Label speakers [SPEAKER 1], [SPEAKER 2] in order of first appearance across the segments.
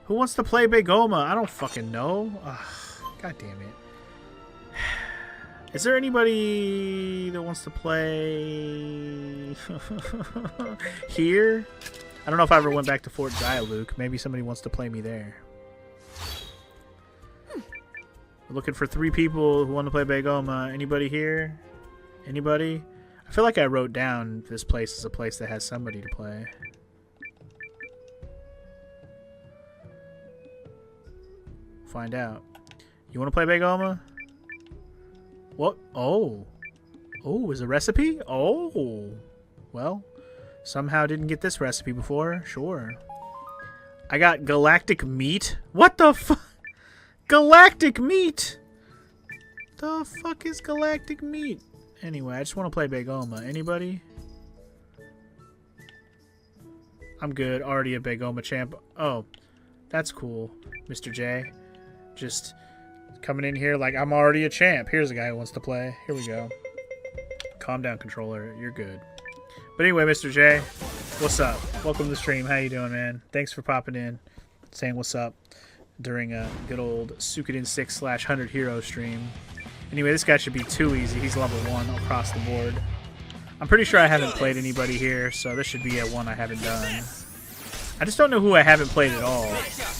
[SPEAKER 1] Who wants to play Begoma? I don't fucking know. Ugh, God damn it. Is there anybody that wants to play here? I don't know if I ever went back to Fort Dialuke. Maybe somebody wants to play me there. We're looking for 3 people who want to play Begoma. Anybody here? Anybody? I feel like I wrote down this place as a place that has somebody to play. Find out. You want to play Begoma? What? Oh. Oh, is a recipe? Oh. Well, somehow didn't get this recipe before. Sure. I got galactic meat. What the fuck? Galactic meat! The fuck is galactic meat? Anyway, I just want to play Begoma. Anybody? I'm good. Already a Begoma champ. Oh, that's cool, Mr. J. Just coming in here like I'm already a champ. Here's a guy who wants to play. Here we go. Calm down, controller. You're good. But anyway, Mr. J, what's up? Welcome to the stream. How you doing, man? Thanks for popping in, saying what's up during a good old Suikoden 6/100 Hero stream. Anyway, this guy should be too easy. He's level 1 across the board. I'm pretty sure I haven't played anybody here, so this should be a one I haven't done. I just don't know who I haven't played at all,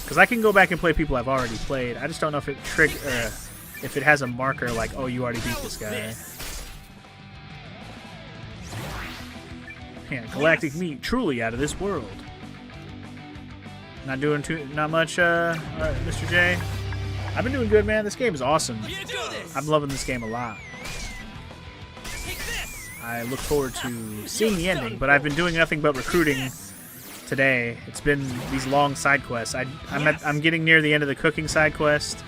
[SPEAKER 1] because I can go back and play people I've already played. I just don't know if if it has a marker like, oh, you already beat this guy. Yeah, galactic meat, truly out of this world. Not doing not much, alright, Mr. J. I've been doing good, man. This game is awesome. I'm loving this game a lot. I look forward to seeing the ending, but I've been doing nothing but recruiting today. It's been these long side quests. I'm getting near the end of the cooking side quest,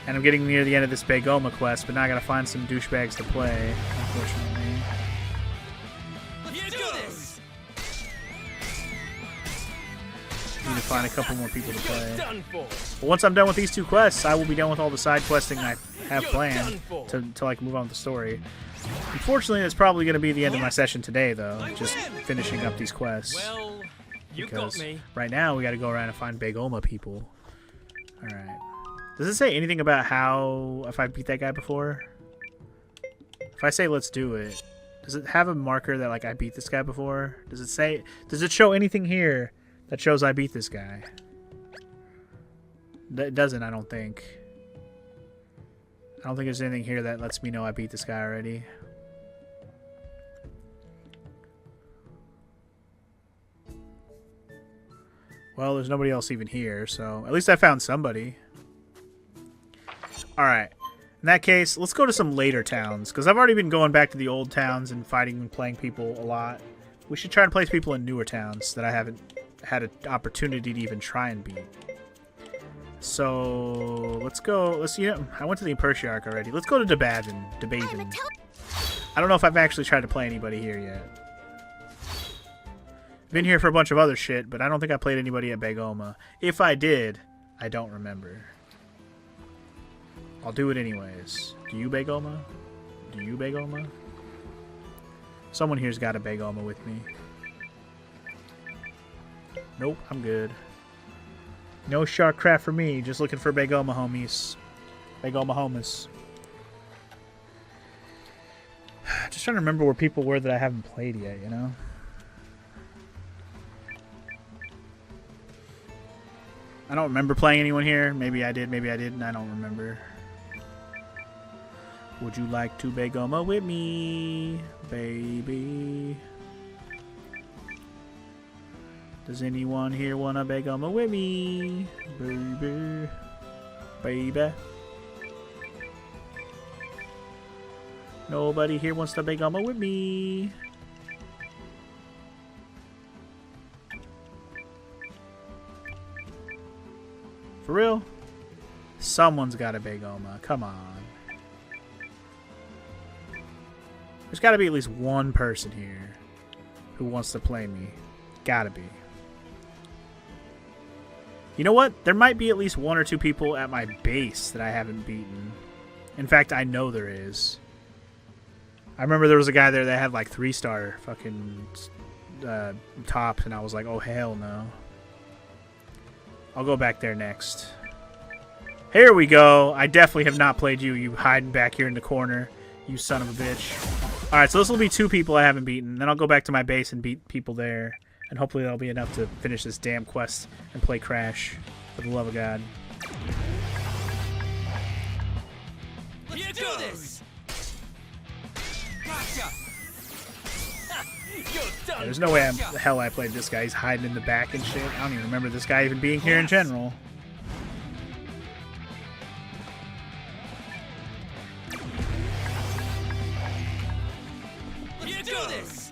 [SPEAKER 1] and I'm getting near the end of this Begoma quest, but now I gotta find some douchebags to play, unfortunately. Need to find a couple more people to play. But once I'm done with these 2 quests, I will be done with all the side questing I have planned to like move on with the story. Unfortunately, that's probably going to be the end of my session today, though. Just finishing up these quests. Because right now we got to go around and find Begoma people. All right. Does it say anything about how if I beat that guy before? If I say let's do it, does it have a marker that like I beat this guy before? Does it say? Does it show anything here that shows I beat this guy? It doesn't, I don't think. I don't think there's anything here that lets me know I beat this guy already. Well, there's nobody else even here, so at least I found somebody. Alright. In that case, let's go to some later towns, because I've already been going back to the old towns and fighting and playing people a lot. We should try and place people in newer towns that I haven't had an opportunity to even try and beat. So let's go. Let's I went to the Impertiarch already. Let's go to Debavin. I don't know if I've actually tried to play anybody here yet. Been here for a bunch of other shit, but I don't think I played anybody at Begoma. If I did, I don't remember. I'll do it anyways. Do you Begoma? Do you Begoma? Someone here's got a Begoma with me. Nope, I'm good. No shark craft for me. Just looking for Begoma homies. Begoma homies. Just trying to remember where people were that I haven't played yet, you know? I don't remember playing anyone here. Maybe I did, maybe I didn't. I don't remember. Would you like to Begoma with me, baby? Does anyone here want to Begoma with me, baby? Baby? Nobody here wants to Begoma with me. For real? Someone's got a Begoma. Come on. There's got to be at least one person here who wants to play me. Gotta be. You know what? There might be at least 1 or 2 people at my base that I haven't beaten. In fact, I know there is. I remember there was a guy there that had like 3-star fucking tops, and I was like, oh hell no. I'll go back there next. Here we go. I definitely have not played you. You hiding back here in the corner. You son of a bitch. Alright, so this will be 2 people I haven't beaten. Then I'll go back to my base and beat people there. And hopefully that'll be enough to finish this damn quest and play Crash. For the love of God.
[SPEAKER 2] Let's do this. Gotcha.
[SPEAKER 1] Yeah, there's no way the hell I played this guy. He's hiding in the back and shit. I don't even remember this guy even being here in general.
[SPEAKER 2] Let's do this.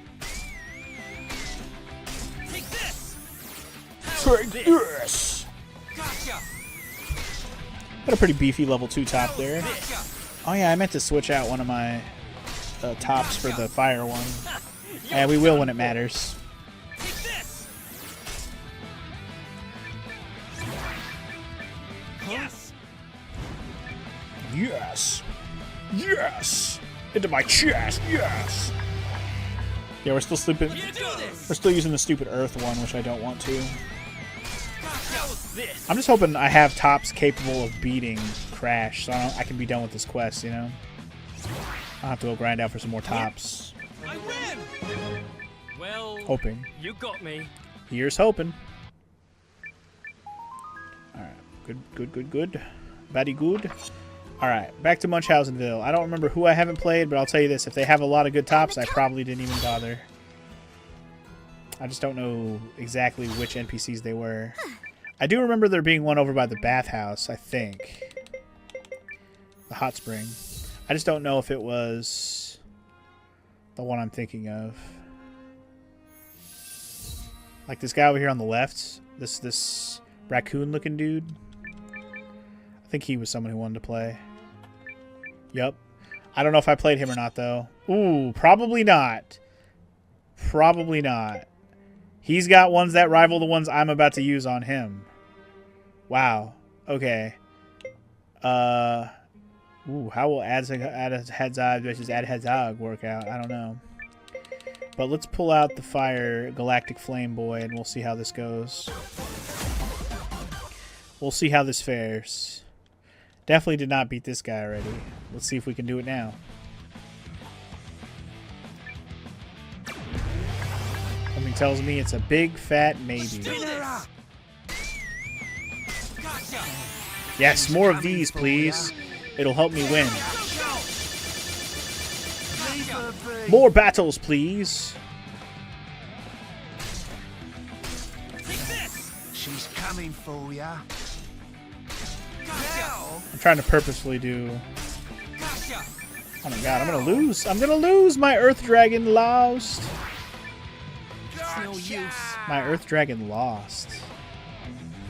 [SPEAKER 2] Take this.
[SPEAKER 1] Take this.
[SPEAKER 2] Gotcha.
[SPEAKER 1] Got a pretty beefy level 2 top there.
[SPEAKER 2] Gotcha.
[SPEAKER 1] Oh yeah, I meant to switch out one of my tops for the fire one. Yeah, we will when it matters.
[SPEAKER 2] Take this. Yes.
[SPEAKER 1] Yes. Yes. Into my chest. Yes. Yeah, we're still sleeping.
[SPEAKER 2] You do this.
[SPEAKER 1] We're still using the stupid Earth one, which I don't want to.
[SPEAKER 2] Gotcha. This.
[SPEAKER 1] I'm just hoping I have tops capable of beating Crash, so I can be done with this quest, you know? I'll have to go grind out for some more tops.
[SPEAKER 2] I win. Well,
[SPEAKER 1] Hoping.
[SPEAKER 2] you got me.
[SPEAKER 1] Here's hoping. Alright. Good. Very good. Alright, back to Munchausenville. I don't remember who I haven't played, but I'll tell you this. If they have a lot of good tops, I probably didn't even bother. I just don't know exactly which NPCs they were. I do remember there being one over by the bathhouse, I think. The hot spring. I just don't know if it was the one I'm thinking of. Like this guy over here on the left. This raccoon-looking dude. I think he was someone who wanted to play. Yup. I don't know if I played him or not, though. Ooh, probably not. Probably not. He's got ones that rival the ones I'm about to use on him. Wow. Okay. Ooh, how will Ad-Hedzog versus Ad-Hedzog work out? I don't know. But let's pull out the Fire Galactic Flame Boy and we'll see how this goes. We'll see how this fares. Definitely did not beat this guy already. Let's see if we can do it now. Something tells me it's a big fat maybe. Yes, more of these, please. It'll help me win. More battles, please.
[SPEAKER 3] She's coming for ya.
[SPEAKER 1] I'm trying to purposefully do. Oh my god, I'm gonna lose. I'm gonna lose. My Earth Dragon lost.
[SPEAKER 2] No use.
[SPEAKER 1] My Earth Dragon lost.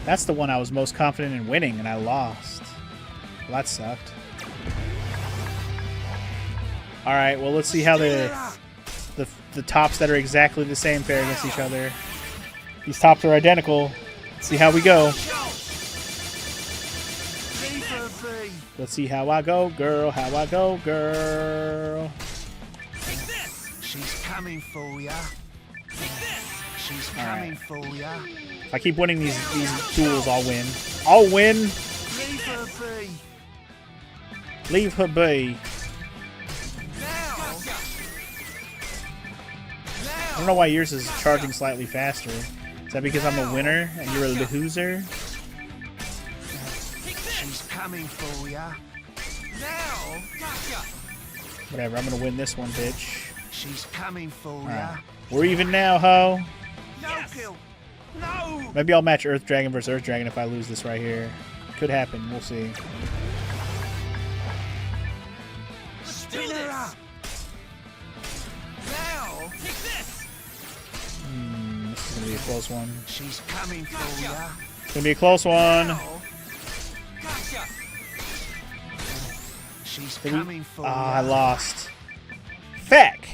[SPEAKER 1] That's the one I was most confident in winning, and I lost. Well, that sucked. Alright, well, let's see how the tops that are exactly the same fare against each other. These tops are identical. Let's see how we go. Let's see how I go, girl. How I go, girl.
[SPEAKER 3] She's coming for ya. She's coming for ya.
[SPEAKER 1] If I keep winning these duels, I'll win. I'll win.
[SPEAKER 3] Leave her be.
[SPEAKER 1] Leave her be.
[SPEAKER 3] Now.
[SPEAKER 1] I don't know why yours is charging slightly faster. Is that because I'm a winner and you're a loser?
[SPEAKER 3] She's coming for ya. Now.
[SPEAKER 1] Whatever, I'm gonna win this one, bitch.
[SPEAKER 3] She's coming for ya.
[SPEAKER 1] Alright. We're even now, ho.
[SPEAKER 3] No kill. No.
[SPEAKER 1] Maybe I'll match Earth Dragon versus Earth Dragon if I lose this right here. Could happen, we'll see.
[SPEAKER 3] Spin her up. Now.
[SPEAKER 1] This is gonna be a close one.
[SPEAKER 3] She's coming for ya.
[SPEAKER 1] It's gonna be a close one.
[SPEAKER 3] Now. She's coming for ya.
[SPEAKER 1] Ah, I lost. Feck!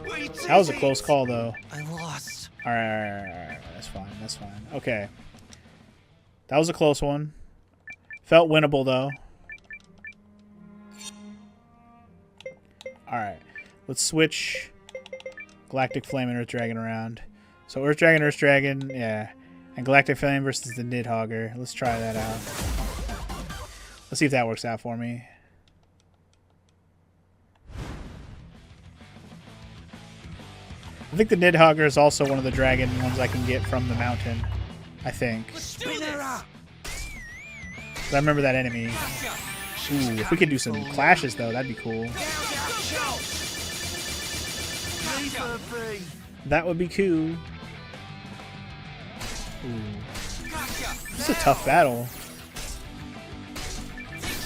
[SPEAKER 3] We
[SPEAKER 1] That was a
[SPEAKER 3] did it.
[SPEAKER 1] close call, though.
[SPEAKER 3] I lost.
[SPEAKER 1] Alright. That's fine, that's fine. Okay. That was a close one. Felt winnable, though. Alright. Let's switch Galactic Flame and Earth Dragon around. So Earth Dragon, yeah. And Galactic Flame versus the Nidhogger. Let's try that out. Let's see if that works out for me. I think the Nidhogger is also one of the dragon ones I can get from the mountain. I think. I remember that enemy. Ooh, if we could do some clashes though, that'd be cool. That would be cool. Ooh. This is a tough battle.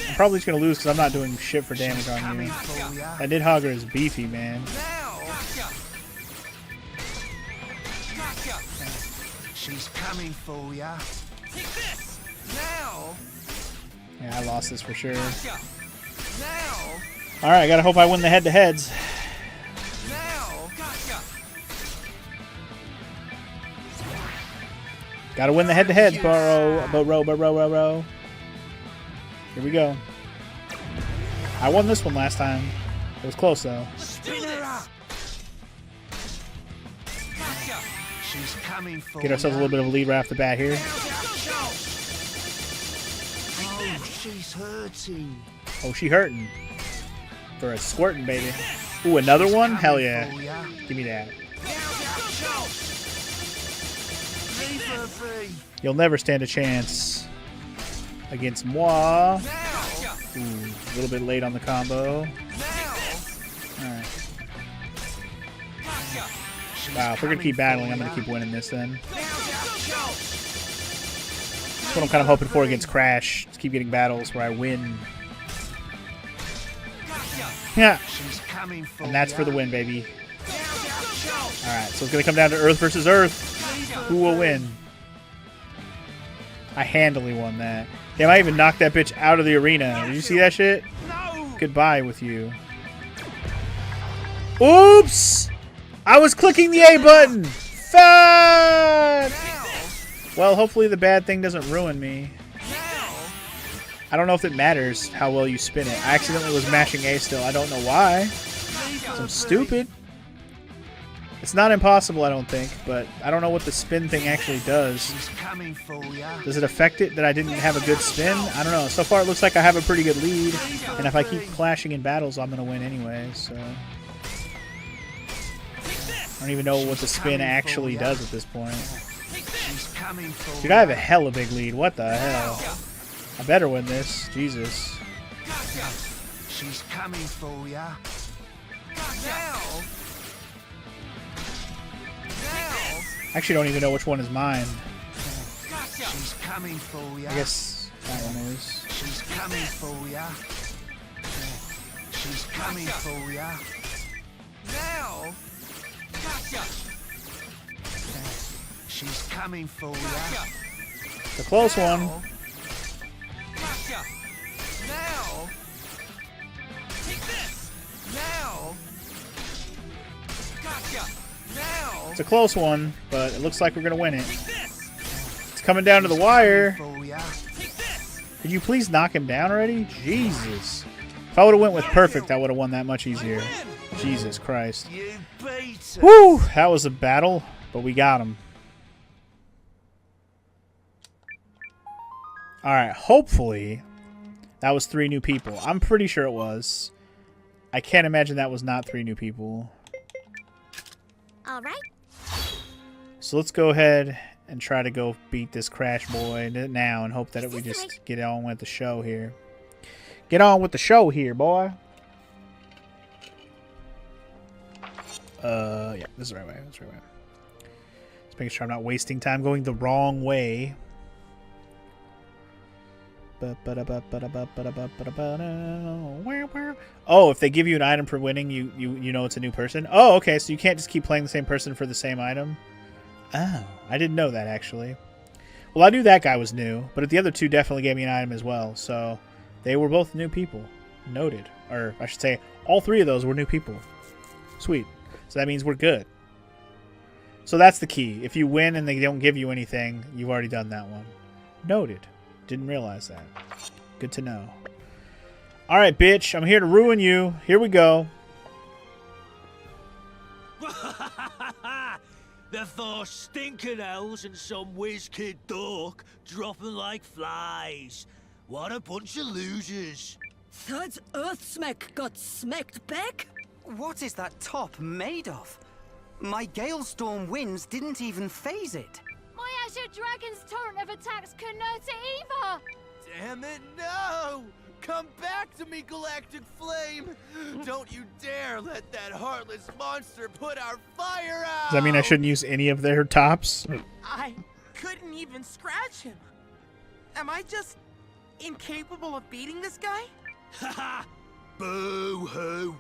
[SPEAKER 1] I'm probably just gonna lose because I'm not doing shit for damage on you. That Nidhogger is beefy, man.
[SPEAKER 3] She's coming for ya. Now.
[SPEAKER 1] Yeah, I lost this for sure.
[SPEAKER 3] Now.
[SPEAKER 1] All right, I gotta hope I win the head-to-heads.
[SPEAKER 3] Now.
[SPEAKER 1] Gotta win the head-to-heads, bro. Here we go. I won this one last time. It was close though.
[SPEAKER 3] She's coming for
[SPEAKER 1] Get ourselves a little bit of a lead right off the bat here.
[SPEAKER 3] Oh, she's hurting.
[SPEAKER 1] Oh, she hurting. For a squirting, baby. Ooh, another one? Hell yeah. Give me that. You'll never stand a chance against moi. Ooh, a little bit late on the combo. Alright. Wow, if we're going to keep battling, I'm going to keep winning this then. That's what I'm kind of hoping for against Crash. Just keep getting battles where I win. Yeah. And that's for the win, baby. Alright, so it's going to come down to Earth versus Earth. Who will win? I handily won that. Damn, I even knocked that bitch out of the arena. Did you see that shit? Goodbye with you. Oops! I was clicking the A button! Fuck! Well, hopefully the bad thing doesn't ruin me. I don't know if it matters how well you spin it. I accidentally was mashing A still. I don't know why. I'm stupid. It's not impossible, I don't think, but I don't know what the spin thing actually does. Does it affect it that I didn't have a good spin? I don't know. So far it looks like I have a pretty good lead, and if I keep clashing in battles, I'm going to win anyway, so... I don't even know what the spin actually does at this point. Dude, I have a hella big lead. What the hell? I better win this. Jesus.
[SPEAKER 3] She's coming for ya.
[SPEAKER 1] I actually don't even know which one is mine.
[SPEAKER 3] She's coming for ya.
[SPEAKER 1] I guess that one is.
[SPEAKER 3] She's coming for ya. She's coming for ya. Now. She's coming for ya.
[SPEAKER 1] It's a close one.
[SPEAKER 3] Now. Take this. Now. Now.
[SPEAKER 1] It's a close one, but it looks like we're going to win it. It's coming down to the wire. Could you please knock him down already? Jesus. If I would have went with perfect, I would have won that much easier. Jesus Christ. Woo! That was a battle, but we got him. Alright, hopefully that was 3 new people. I'm pretty sure it was. I can't imagine that was not 3 new people.
[SPEAKER 4] Alright.
[SPEAKER 1] So let's go ahead and try to go beat this Crash boy now and hope that we just get on with the show here. Get on with the show here, boy. Yeah, this is the right way. This is the right way. Just making sure I'm not wasting time going the wrong way. Oh, if they give you an item for winning, you know it's a new person. Oh, okay, so you can't just keep playing the same person for the same item. Oh, I didn't know that actually. Well, I knew that guy was new, but the other 2 definitely gave me an item as well. So they were both new people. Noted, or I should say, all 3 of those were new people. Sweet. So that means we're good. So that's the key. If you win and they don't give you anything, you've already done that one. Noted. Didn't realize that. Good to know. Alright, bitch. I'm here to ruin you. Here we go.
[SPEAKER 2] The
[SPEAKER 4] 4 stinking elves and some whiz-kid dork dropping like flies. What a bunch of losers.
[SPEAKER 5] That Earthsmack got smacked back?
[SPEAKER 6] What is that top made of? My Galestorm winds didn't even phase it.
[SPEAKER 7] My Azure Dragon's torrent of attacks couldn't hurt it either!
[SPEAKER 8] Damn it, no! Come back to me, Galactic Flame! Don't you dare let that heartless monster put our fire out!
[SPEAKER 1] Does that mean I shouldn't use any of their tops?
[SPEAKER 9] I couldn't even scratch him. Am I just incapable of beating this guy?
[SPEAKER 4] Haha! Boo-hoo!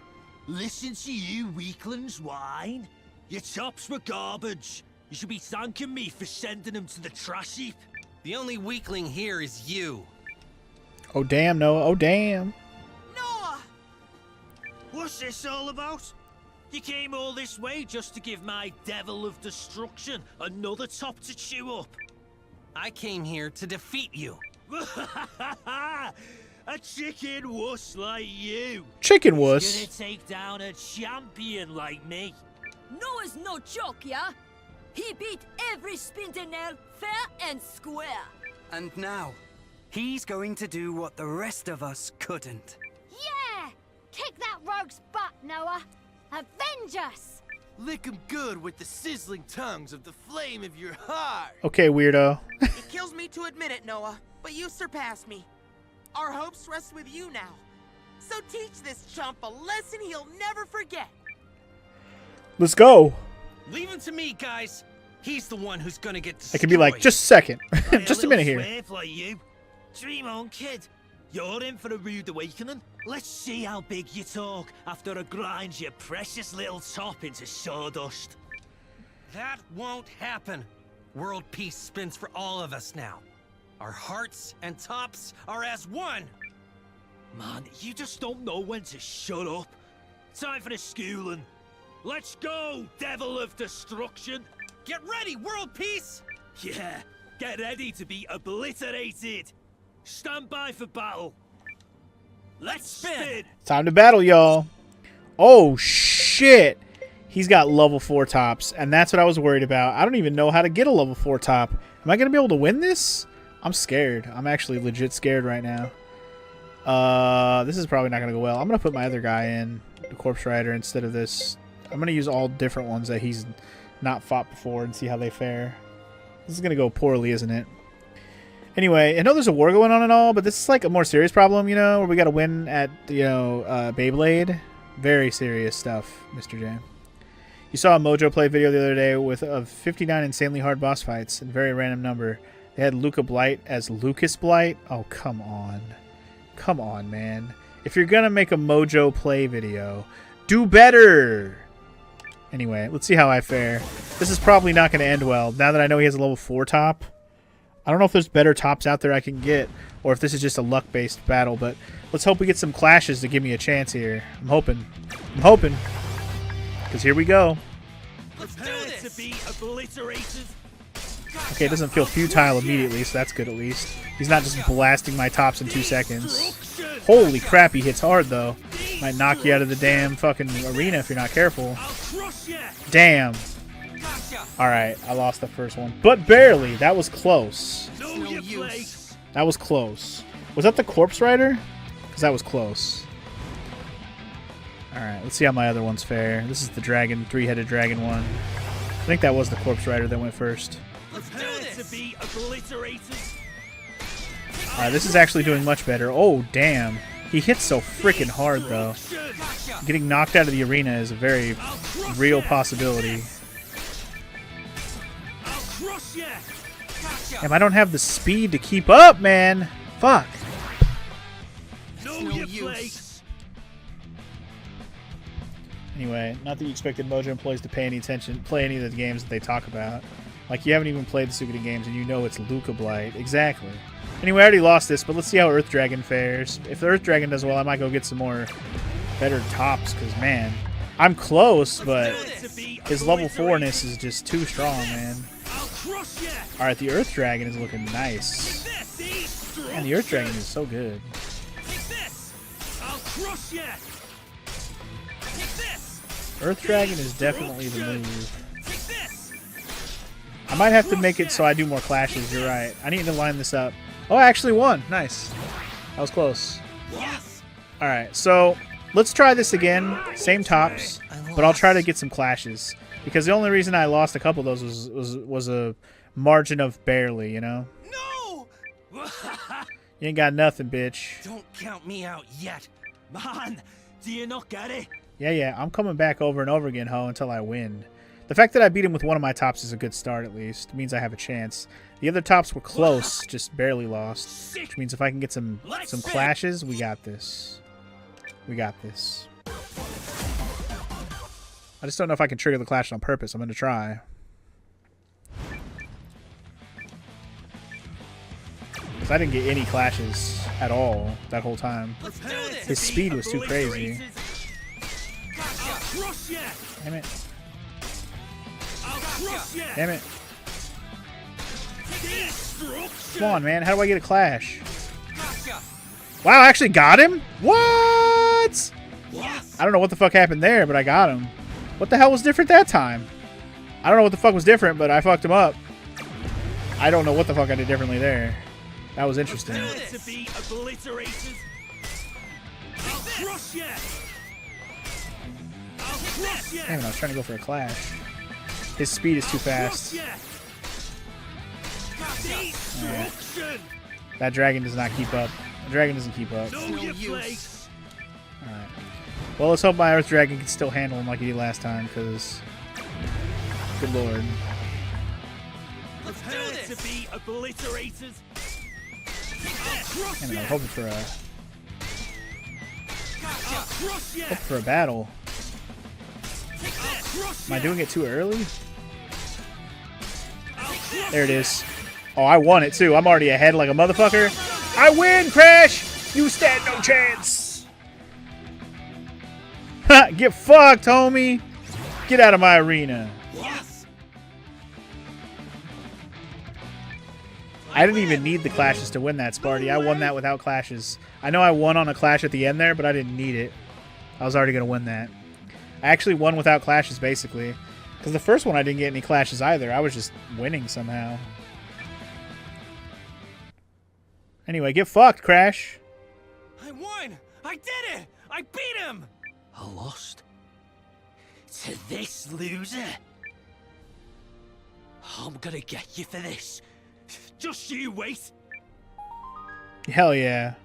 [SPEAKER 4] Listen to you weaklings whine. Your tops were garbage. You should be thanking me for sending them to the trash heap.
[SPEAKER 10] The only weakling here is you.
[SPEAKER 1] Oh damn, Noah. Oh damn.
[SPEAKER 9] Noah!
[SPEAKER 4] What's this all about? You came all this way just to give my devil of destruction another top to chew up.
[SPEAKER 10] I came here to defeat you.
[SPEAKER 4] A chicken wuss like you.
[SPEAKER 1] Chicken
[SPEAKER 4] Is
[SPEAKER 1] wuss.
[SPEAKER 4] gonna take down a champion like me.
[SPEAKER 5] Noah's no joke, yeah? He beat every Spindenel fair and square.
[SPEAKER 6] And now, he's going to do what the rest of us couldn't.
[SPEAKER 7] Yeah! Kick that rogue's butt, Noah! Avenge us!
[SPEAKER 8] Lick 'em good with the sizzling tongues of the flame of your heart!
[SPEAKER 1] Okay, weirdo.
[SPEAKER 9] It kills me to admit it, Noah, but you surpassed me. Our hopes rest with you now. So teach this chump a lesson he'll never forget.
[SPEAKER 1] Let's go.
[SPEAKER 10] Leave him to me, guys. He's the one who's gonna get destroyed.
[SPEAKER 1] I could be like, just a second.
[SPEAKER 4] Like
[SPEAKER 1] Just a minute here.
[SPEAKER 4] swerve like you. Dream on, kid. You're in for a rude awakening. Let's see how big you talk after I grind your precious little top into sawdust.
[SPEAKER 10] That won't happen. World peace spins for all of us now. Our hearts and tops are as one.
[SPEAKER 4] Man, you just don't know when to shut up. Time for the schooling. Let's go, devil of destruction.
[SPEAKER 10] Get ready, world peace!
[SPEAKER 4] Yeah, get ready to be obliterated. Stand by for battle. Let's spin.
[SPEAKER 1] Time to battle, y'all. Oh, shit. He's got level 4 tops, and that's what I was worried about. I don't even know how to get a level 4 top. Am I going to be able to win this? I'm scared. I'm actually legit scared right now. This is probably not going to go well. I'm going to put my other guy in, the Corpse Rider, instead of this. I'm going to use all different ones that he's not fought before and see how they fare. This is going to go poorly, isn't it? Anyway, I know there's a war going on and all, but this is like a more serious problem, you know, where we got to win at, you know, Beyblade. Very serious stuff, Mr. J. You saw a Mojo play video the other day with of 59 insanely hard boss fights, a very random number. They had Luca Blight as Lucas Blight. Oh, come on. Come on, man. If you're going to make a Mojo play video, do better. Anyway, let's see how I fare. This is probably not going to end well. Now that I know he has a level 4 top, I don't know if there's better tops out there I can get, or if this is just a luck-based battle, but let's hope we get some clashes to give me a chance here. I'm hoping. I'm hoping. Because here we go.
[SPEAKER 4] Let's do this. To be obliterated.
[SPEAKER 1] Okay, it doesn't feel futile immediately, so that's good at least. He's not just blasting my tops in 2 seconds. Holy crap, he hits hard, though. Might knock you out of the damn fucking arena if you're not careful. Damn. Alright, I lost the first one. But barely. That was close. That was close. Was that the Corpse Rider? Because that was close. Alright, let's see how my other ones fare. This is the dragon, 3-headed dragon one. I think that was the Corpse Rider that went first.
[SPEAKER 4] Let's do this. To be obliterated.
[SPEAKER 1] Alright, this is actually doing much better. Oh, damn. He hits so freaking hard, though. Getting knocked out of the arena is a very real possibility. Damn, I don't have the speed to keep up, man. Fuck.
[SPEAKER 4] Know your place.
[SPEAKER 1] Anyway, not that you expected Mojo employees to pay any attention, play any of the games that they talk about. Like, you haven't even played the Suikoden games, and you know it's Luca Blight. Exactly. Anyway, I already lost this, but let's see how Earth Dragon fares. If the Earth Dragon does well, I might go get some more better tops, because, man, I'm close, but his level 4-ness is just too strong, man. Alright, the Earth Dragon is looking nice. Man, the Earth Dragon is so good. Earth Dragon is definitely the move. I might have to make it so I do more clashes. You're right. I need to line this up. Oh, I actually won. Nice. That was close.
[SPEAKER 10] Yes.
[SPEAKER 1] All right, so let's try this again. Same tops, but I'll try to get some clashes because the only reason I lost a couple of those was a margin of barely, you know.
[SPEAKER 10] No!
[SPEAKER 1] You ain't got nothing, bitch.
[SPEAKER 10] Don't count me out yet.
[SPEAKER 4] Man, do you not get it?
[SPEAKER 1] Yeah, I'm coming back over and over again, ho, until I win. The fact that I beat him with one of my tops is a good start, at least. It means I have a chance. The other tops were close, just barely lost. Which means if I can get some clashes, we got this. We got this. I just don't know if I can trigger the clash on purpose. I'm going to try. Because I didn't get any clashes at all that whole time. His speed was too crazy. Damn it. Damn it. Come on, man. How do I get a clash? Wow, I actually got him? What? I don't know what the fuck happened there, but I got him. What the hell was different that time? I don't know what the fuck was different, but I fucked him up. I don't know what the fuck I did differently there. That was interesting. Damn it, I was trying to go for a clash. His speed is too fast. Right. That dragon does not keep up. The dragon doesn't keep up. Alright. Well, let's hope my Earth Dragon can still handle him like he did last time, because... Good lord. I'm hoping for a... Hoping for a battle. Am I doing it too early? There it is. Oh, I won it too. I'm already ahead like a motherfucker. I win, Crash! You stand no chance! Ha! Get fucked, homie! Get out of my arena.
[SPEAKER 10] Yes.
[SPEAKER 1] I didn't even need the clashes to win that, Sparty. I won that without clashes. I know I won on a clash at the end there, but I didn't need it. I was already going to win that. I actually won without clashes, basically. Because the first one I didn't get any clashes either. I was just winning somehow. Anyway, get fucked, Crash.
[SPEAKER 10] I won! I did it! I beat him!
[SPEAKER 4] I lost? To this loser? I'm gonna get you for this. Just you wait.
[SPEAKER 1] Hell yeah.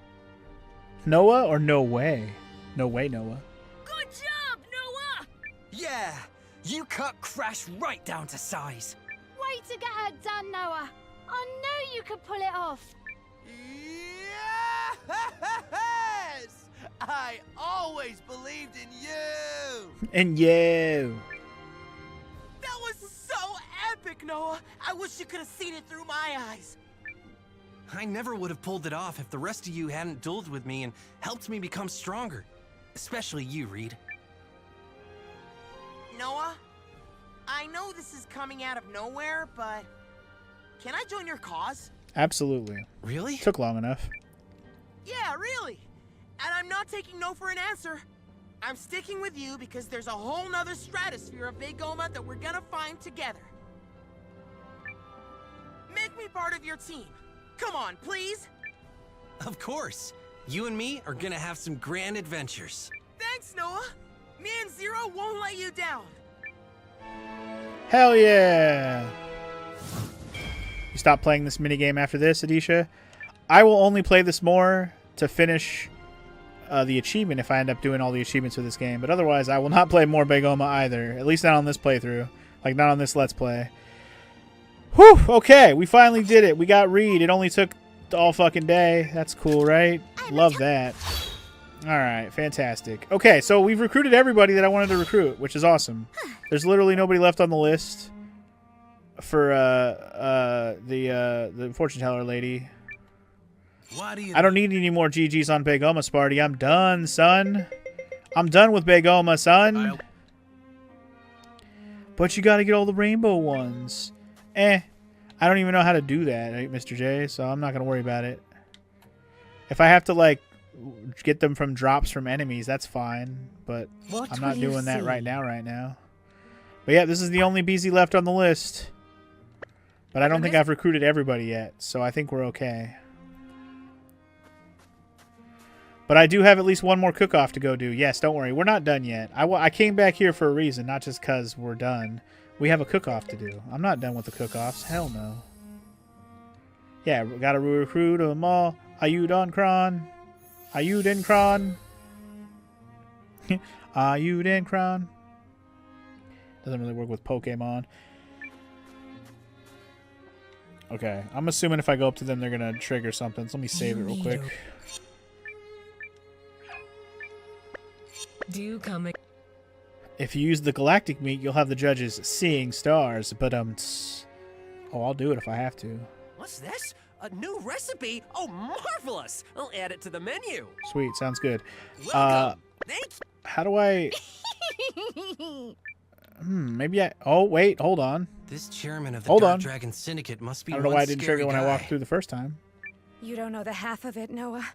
[SPEAKER 1] Noah or no way? No way, Noah.
[SPEAKER 5] Good job, Noah!
[SPEAKER 6] Yeah, you cut Crash right down to size.
[SPEAKER 7] Way to get her done, Noah. I knew you could pull it off.
[SPEAKER 8] Yes! I always believed in you!
[SPEAKER 1] And you.
[SPEAKER 9] That was so epic, Noah. I wish you could have seen it through my eyes.
[SPEAKER 10] I never would have pulled it off if the rest of you hadn't dueled with me and helped me become stronger. Especially you, Reed.
[SPEAKER 9] Noah, I know this is coming out of nowhere, but can I join your cause?
[SPEAKER 1] Absolutely.
[SPEAKER 10] Really?
[SPEAKER 1] Took long enough.
[SPEAKER 9] Yeah, really. And I'm not taking no for an answer. I'm sticking with you because there's a whole nother stratosphere of Big Oma that we're gonna find together. Make me part of your team. Come on, please.
[SPEAKER 10] Of course. You and me are gonna have some grand adventures.
[SPEAKER 9] Thanks, Noah. Me and Zero won't let you down.
[SPEAKER 1] Hell yeah. You stop playing this minigame after this, Adisha? I will only play this more to finish the achievement if I end up doing all the achievements for this game. But otherwise, I will not play more Big Oma either. At least not on this playthrough. Like, not on this Let's Play. Whew! Okay, we finally did it. We got Reed. It only took all fucking day. That's cool, right? Love that. Alright, fantastic. Okay, so we've recruited everybody that I wanted to recruit, which is awesome. There's literally nobody left on the list for the fortune teller lady. I don't need any more GGs on Big Oma, Sparty. I'm done, son. I'm done with Big Oma, son. But you gotta get all the rainbow ones. I don't even know how to do that, Mr. J, so I'm not gonna worry about it. If I have to, like, get them from drops from enemies, that's fine. But I'm not doing that right now. But yeah, this is the only BZ left on the list. But I don't think I've recruited everybody yet, so I think we're okay. But I do have at least one more cook-off to go do. Yes, don't worry. We're not done yet. I came back here for a reason, not just because we're done. We have a cook-off to do. I'm not done with the cook-offs. Hell no. Yeah, we gotta recruit them all. Eiyuden Chronicle. Eiyuden Chronicle. Eiyuden Chronicle. Doesn't really work with Pokemon. Okay, I'm assuming if I go up to them, they're gonna trigger something. So let me save it real quick.
[SPEAKER 11] Do come.
[SPEAKER 1] If you use the galactic meat, you'll have the judges seeing stars. But oh, I'll do it if I have to.
[SPEAKER 10] What's this? A new recipe? Oh, marvelous! I'll add it to the menu.
[SPEAKER 1] Sweet, sounds good.
[SPEAKER 10] Welcome. Thank you.
[SPEAKER 1] How do I? Maybe I. Oh wait, hold on.
[SPEAKER 10] This chairman of the Dark Dragon Syndicate must be.
[SPEAKER 1] I don't know why I didn't trigger when I walked through the first time.
[SPEAKER 11] You don't know the half of it, Noah.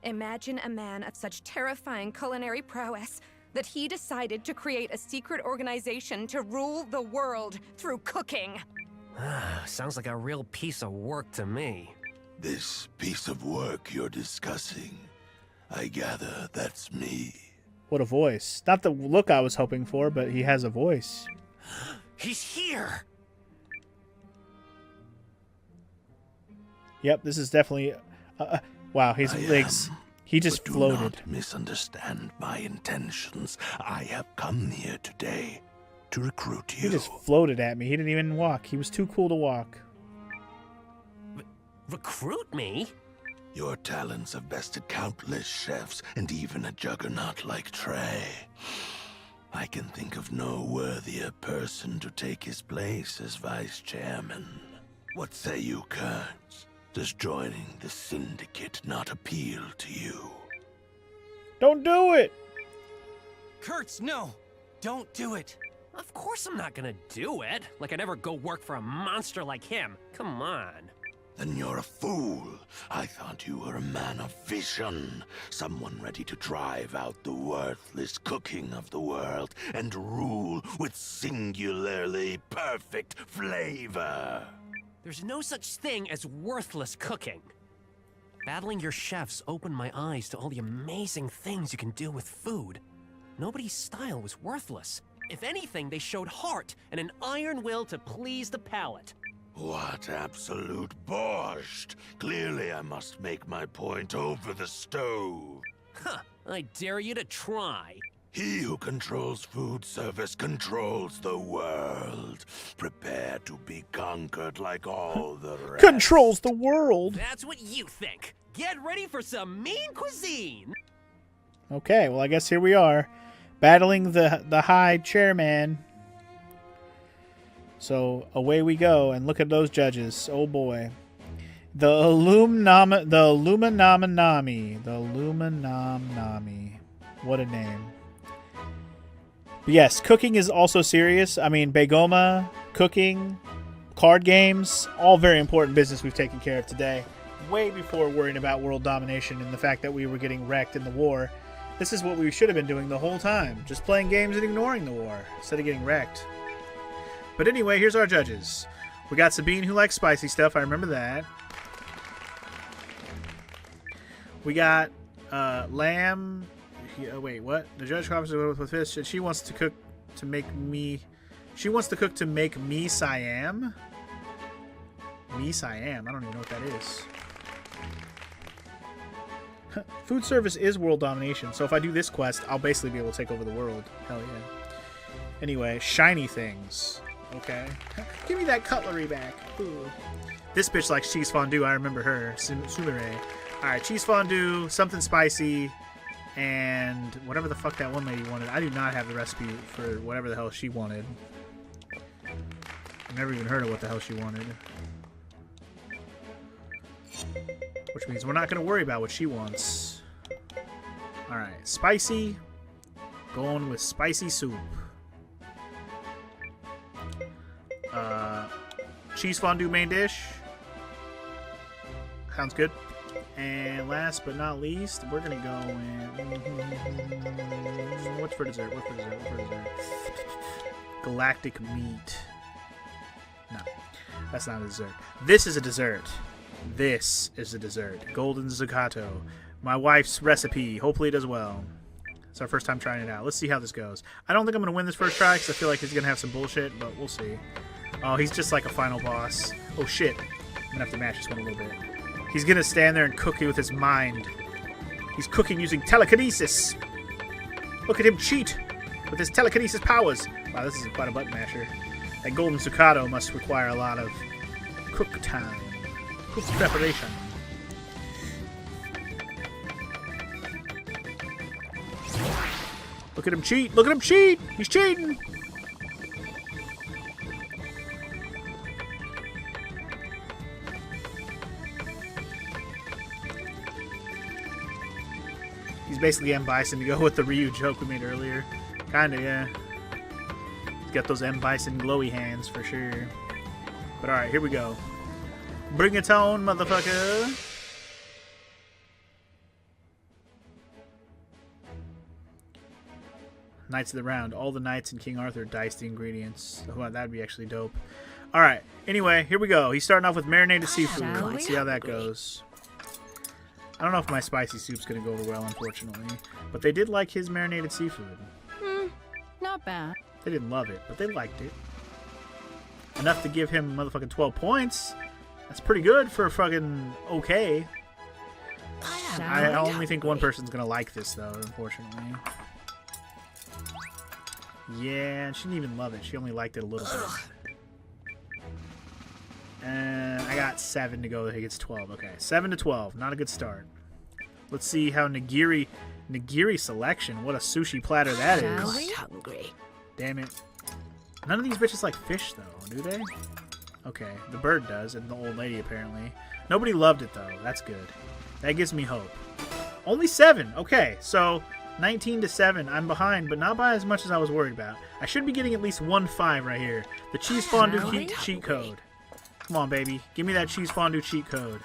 [SPEAKER 11] Imagine a man of such terrifying culinary prowess that he decided to create a secret organization to rule the world through cooking.
[SPEAKER 10] Sounds like a real piece of work to me.
[SPEAKER 3] This piece of work you're discussing, I gather that's me.
[SPEAKER 1] What a voice. Not the look I was hoping for, but he has a voice.
[SPEAKER 10] He's here!
[SPEAKER 1] Yep, this is definitely... wow, his legs... He just floated.
[SPEAKER 3] Do not misunderstand my intentions. I have come here today to recruit you.
[SPEAKER 1] He just floated at me. He didn't even walk. He was too cool to walk.
[SPEAKER 10] Recruit me?
[SPEAKER 3] Your talents have bested countless chefs and even a juggernaut like Trey. I can think of no worthier person to take his place as vice chairman. What say you, Kurtz? Does joining the Syndicate not appeal to you?
[SPEAKER 1] Don't do it!
[SPEAKER 10] Kurtz, no! Don't do it! Of course I'm not gonna do it! Like I'd ever go work for a monster like him. Come on.
[SPEAKER 3] Then you're a fool. I thought you were a man of vision. Someone ready to drive out the worthless cooking of the world and rule with singularly perfect flavor.
[SPEAKER 10] There's no such thing as worthless cooking. Battling your chefs opened my eyes to all the amazing things you can do with food. Nobody's style was worthless. If anything, they showed heart and an iron will to please the palate.
[SPEAKER 3] What absolute borscht! Clearly I must make my point over the stove.
[SPEAKER 10] Huh, I dare you to try.
[SPEAKER 3] He who controls food service controls the world. Prepare to be conquered like all the rest.
[SPEAKER 1] Controls the world!
[SPEAKER 10] That's what you think. Get ready for some mean cuisine!
[SPEAKER 1] Okay, well I guess here we are. Battling the high chairman. So away we go, and look at those judges. Oh boy. The Illuminaminami. What a name. But yes, cooking is also serious. I mean, Begoma, cooking, card games, all very important business we've taken care of today. Way before worrying about world domination and the fact that we were getting wrecked in the war. This is what we should have been doing the whole time. Just playing games and ignoring the war instead of getting wrecked. But anyway, here's our judges. We got Sabine, who likes spicy stuff. I remember that. We got Lamb. Wait, what? The judge comes with fish, and she wants to cook to make me. She wants to cook to make me Siam. Me Siam. I don't even know what that is. Food service is world domination, so if I do this quest, I'll basically be able to take over the world. Hell yeah. Anyway, shiny things. Okay. Give me that cutlery back. Ooh. This bitch likes cheese fondue. I remember her. Sumire. Alright, cheese fondue, something spicy, and whatever the fuck that one lady wanted. I do not have the recipe for whatever the hell she wanted. I've never even heard of what the hell she wanted. Which means we're not going to worry about what she wants. Alright, spicy. Going with spicy soup. Cheese fondue main dish. Sounds good. And last but not least, we're going to go in... What's for dessert? What's for dessert? What's for dessert? Galactic meat. No. That's not a dessert. This is a dessert. This is a dessert. Golden Zuccato. My wife's recipe. Hopefully it does well. It's our first time trying it out. Let's see how this goes. I don't think I'm going to win this first try because I feel like he's going to have some bullshit, but we'll see. Oh, he's just like a final boss. Oh, shit. I'm going to have to match this one a little bit. He's going to stand there and cook with his mind. He's cooking using telekinesis. Look at him cheat with his telekinesis powers. Wow, this is quite a button masher. That Golden Zuccato must require a lot of cook time. Cook preparation. Look at him cheat! Look at him cheat! He's cheating! He's basically M. Bison to go with the Ryu joke we made earlier. Kinda, yeah. He's got those M. Bison glowy hands for sure. But alright, here we go. Bring it on, motherfucker! Knights of the Round. All the knights in King Arthur dice the ingredients. Oh, that'd be actually dope. Alright, anyway, here we go. He's starting off with marinated seafood. Let's see how that goes. I don't know if my spicy soup's going to go over well, unfortunately. But they did like his marinated seafood.
[SPEAKER 12] Not bad.
[SPEAKER 1] They didn't love it, but they liked it. Enough to give him motherfucking 12 points. That's pretty good for fucking okay. I only think one person's going to like this, though, unfortunately. Yeah, and she didn't even love it. She only liked it a little bit. And I got 7 to go. He gets 12. Okay, 7 to 12. Not a good start. Let's see how Nigiri selection. What a sushi platter that is.
[SPEAKER 12] Hungry.
[SPEAKER 1] Damn it. None of these bitches like fish, though, do they? Okay, the bird does, and the old lady apparently. Nobody loved it, though. That's good. That gives me hope. Only 7. Okay, so 19 to 7. I'm behind, but not by as much as I was worried about. I should be getting at least 1-5 right here. The cheese fondue cheat code. Come on, baby. Give me that cheese fondue cheat code.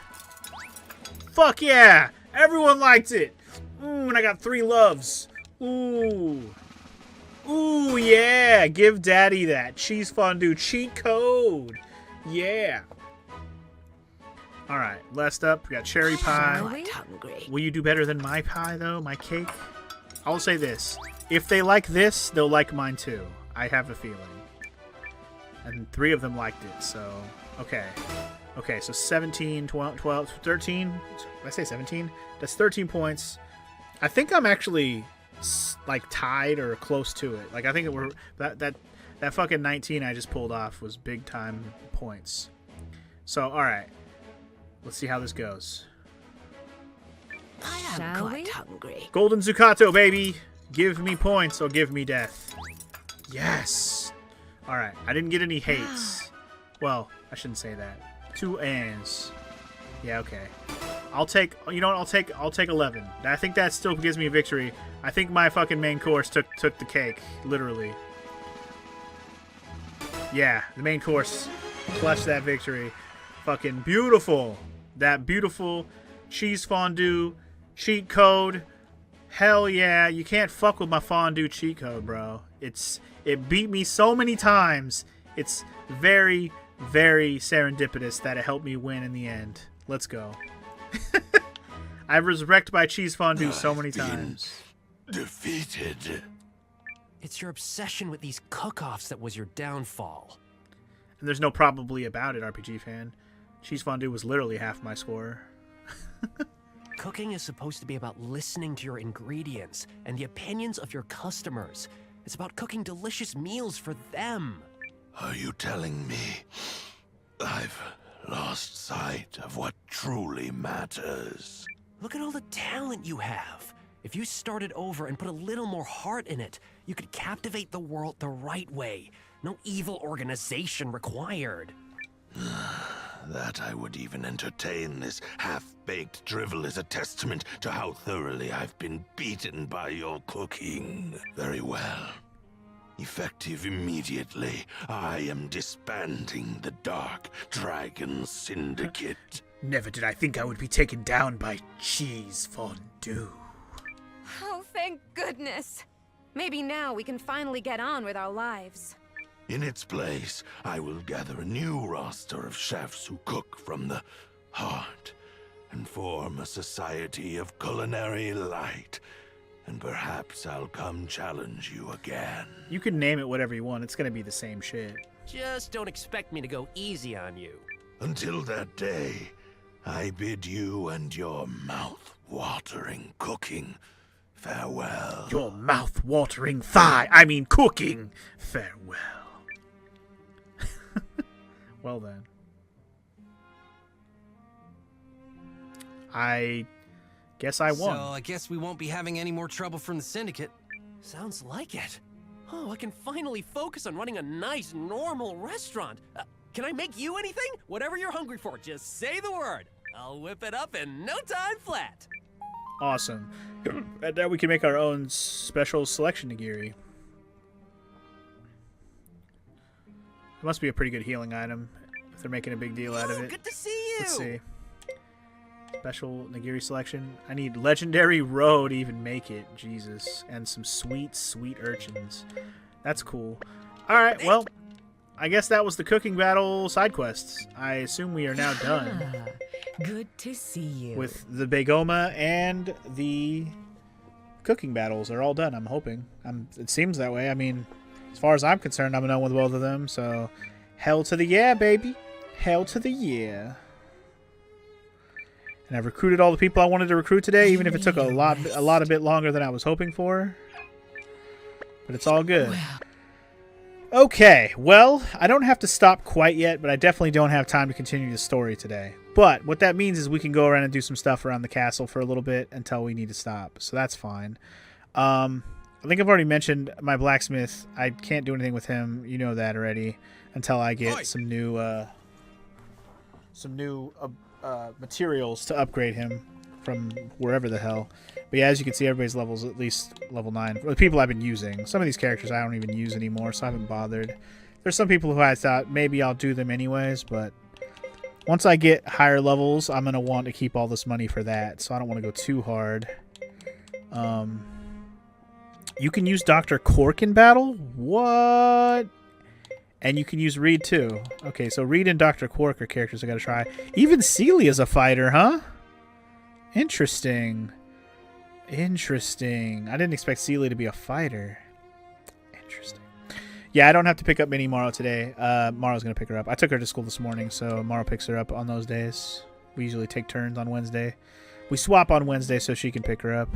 [SPEAKER 1] Fuck yeah! Everyone liked it! Ooh, and I got 3 loves. Ooh. Ooh, yeah! Give daddy that cheese fondue cheat code. Yeah. Alright, last up, we got cherry pie. Will you do better than my pie, though? My cake? I'll say this. If they like this, they'll like mine too. I have a feeling. And 3 of them liked it, so... Okay. Okay, so 17, 12, 13... Did I say 17? That's 13 points. I think I'm actually, like, tied or close to it. Like, I think we're... That fucking 19 I just pulled off was big-time points. So, alright. Let's see how this goes.
[SPEAKER 12] I am quite hungry.
[SPEAKER 1] Golden Zuccato, baby! Give me points or give me death. Yes! Alright, I didn't get any hates. Well, I shouldn't say that. 2 ands. Yeah, okay. I'll take, you know what, I'll take 11. I think that still gives me a victory. I think my fucking main course took the cake, literally. Yeah, the main course clutched that victory. Fucking beautiful. That beautiful cheese fondue cheat code. Hell yeah, you can't fuck with my fondue cheat code, bro. It beat me so many times. It's very, very serendipitous that it helped me win in the end. Let's go. I was wrecked by cheese fondue so many times.
[SPEAKER 3] Defeated.
[SPEAKER 10] It's your obsession with these cook-offs that was your downfall.
[SPEAKER 1] And there's no probably about it, RPG fan. Cheese fondue was literally half my score.
[SPEAKER 10] Cooking is supposed to be about listening to your ingredients and the opinions of your customers. It's about cooking delicious meals for them.
[SPEAKER 3] Are you telling me I've lost sight of what truly matters?
[SPEAKER 10] Look at all the talent you have. If you started over and put a little more heart in it, you could captivate the world the right way. No evil organization required.
[SPEAKER 3] That I would even entertain this half-baked drivel is a testament to how thoroughly I've been beaten by your cooking. Very well. Effective immediately, I am disbanding the Dark Dragon Syndicate.
[SPEAKER 1] Never did I think I would be taken down by cheese fondue.
[SPEAKER 11] Oh, thank goodness. Maybe now we can finally get on with our lives.
[SPEAKER 3] In its place, I will gather a new roster of chefs who cook from the heart and form a society of culinary light. And perhaps I'll come challenge you again.
[SPEAKER 1] You can name it whatever you want. It's going to be the same shit.
[SPEAKER 10] Just don't expect me to go easy on you.
[SPEAKER 3] Until that day, I bid you and your mouth-watering cooking farewell.
[SPEAKER 1] Your mouth-watering cooking farewell. Well then. I guess I won.
[SPEAKER 13] So I guess we won't be having any more trouble from the Syndicate.
[SPEAKER 10] Sounds like it. Oh, I can finally focus on running a nice, normal restaurant. Can I make you anything? Whatever you're hungry for, just say the word. I'll whip it up in no time flat.
[SPEAKER 1] Awesome. And now we can make our own special selection nigiri. It must be a pretty good healing item if they're making a big deal out of it.
[SPEAKER 10] Good to see you.
[SPEAKER 1] Let's see. Special nigiri selection. I need legendary roe to even make it. Jesus. And some sweet, sweet urchins. That's cool. Alright, well, I guess that was the cooking battle side quests. I assume we are now done.
[SPEAKER 14] Good to see you.
[SPEAKER 1] With the Begoma and the cooking battles are all done, I'm hoping. It seems that way. I mean, as far as I'm concerned, I'm done with both of them, so hell to the yeah, baby. Hell to the yeah. And I've recruited all the people I wanted to recruit today, even if it took a bit longer than I was hoping for. But it's all good. Okay, well, I don't have to stop quite yet, but I definitely don't have time to continue the story today. But what that means is we can go around and do some stuff around the castle for a little bit until we need to stop. So that's fine. I think I've already mentioned my blacksmith. I can't do anything with him. You know that already. Until I get some new materials to upgrade him from wherever the hell. But yeah, as you can see, everybody's levels at least level 9. For the people I've been using. Some of these characters I don't even use anymore, so I haven't bothered. There's some people who I thought maybe I'll do them anyways, but once I get higher levels, I'm going to want to keep all this money for that, so I don't want to go too hard. You can use Dr. Cork in battle? What? And you can use Reed too. Okay, so Reed and Dr. Quark are characters I gotta try. Even Celia's a fighter, huh? Interesting. Interesting. I didn't expect Celia to be a fighter. Interesting. Yeah, I don't have to pick up Minnie Morrow today. Morrow's gonna pick her up. I took her to school this morning, so Morrow picks her up on those days. We usually take turns on Wednesday. We swap on Wednesday so she can pick her up.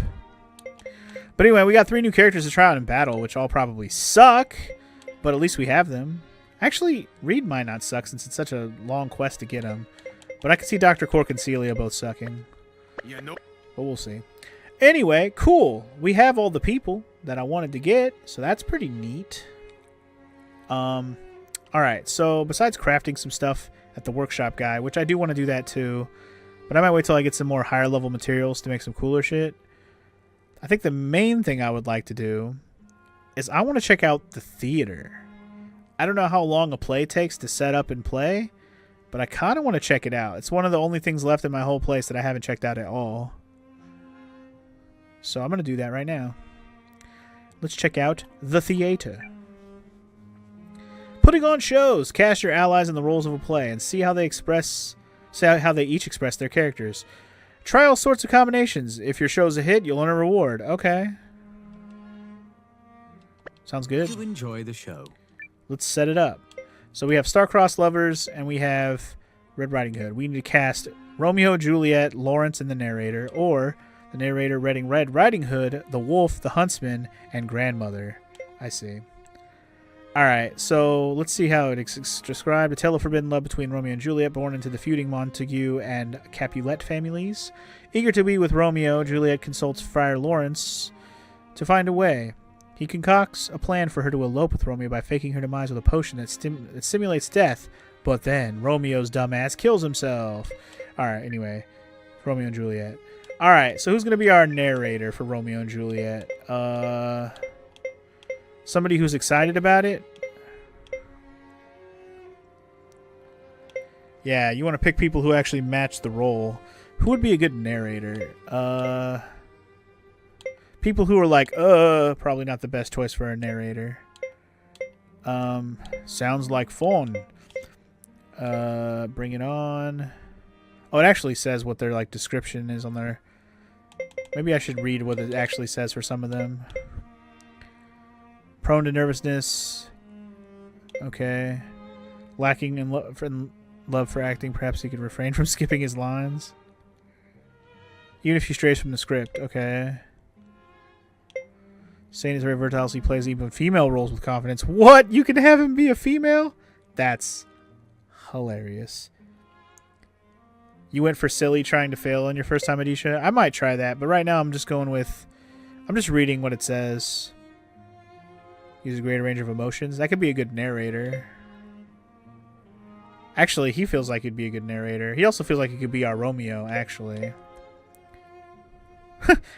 [SPEAKER 1] But anyway, we got 3 new characters to try out in battle, which all probably suck, but at least we have them. Actually, Reed might not suck since it's such a long quest to get him. But I can see Dr. Cork and Celia both sucking.
[SPEAKER 8] Yeah, no.
[SPEAKER 1] But we'll see. Anyway, cool. We have all the people that I wanted to get, so that's pretty neat. Alright, so besides crafting some stuff at the workshop guy, which I do want to do that too, but I might wait till I get some more higher level materials to make some cooler shit. I think the main thing I would like to do is I want to check out the theater. I don't know how long a play takes to set up and play, but I kind of want to check it out. It's one of the only things left in my whole place that I haven't checked out at all. So I'm going to do that right now. Let's check out the theater. Putting on shows. Cast your allies in the roles of a play and see how they each express their characters. Try all sorts of combinations. If your show's a hit, you'll earn a reward. Okay. Sounds good.
[SPEAKER 13] You enjoy the show.
[SPEAKER 1] Let's set it up. So we have Star-Crossed Lovers and we have Red Riding Hood. We need to cast Romeo, Juliet, Lawrence, and the narrator, or the narrator reading Red Riding Hood, the wolf, the huntsman, and grandmother. I see. Alright, so let's see how it's described. A tale of forbidden love between Romeo and Juliet, born into the feuding Montague and Capulet families. Eager to be with Romeo, Juliet consults Friar Lawrence to find a way. He concocts a plan for her to elope with Romeo by faking her demise with a potion that simulates death, but then Romeo's dumbass kills himself. Alright, anyway. Romeo and Juliet. Alright, so who's going to be our narrator for Romeo and Juliet? Somebody who's excited about it? Yeah, you want to pick people who actually match the role. Who would be a good narrator? People who are like, probably not the best choice for a narrator. Sounds like fun. Bring it on. Oh, it actually says what their like description is on their. Maybe I should read what it actually says for some of them. Prone to nervousness. Okay. Lacking in love for acting, perhaps he could refrain from skipping his lines. Even if he strays from the script. Okay. Sane is very versatile, so he plays even female roles with confidence. What? You can have him be a female? That's hilarious. You went for silly trying to fail on your first time, Adisha? I might try that, but right now I'm just going with... I'm just reading what it says. Uses a greater range of emotions. That could be a good narrator. Actually, he feels like he'd be a good narrator. He also feels like he could be our Romeo, actually.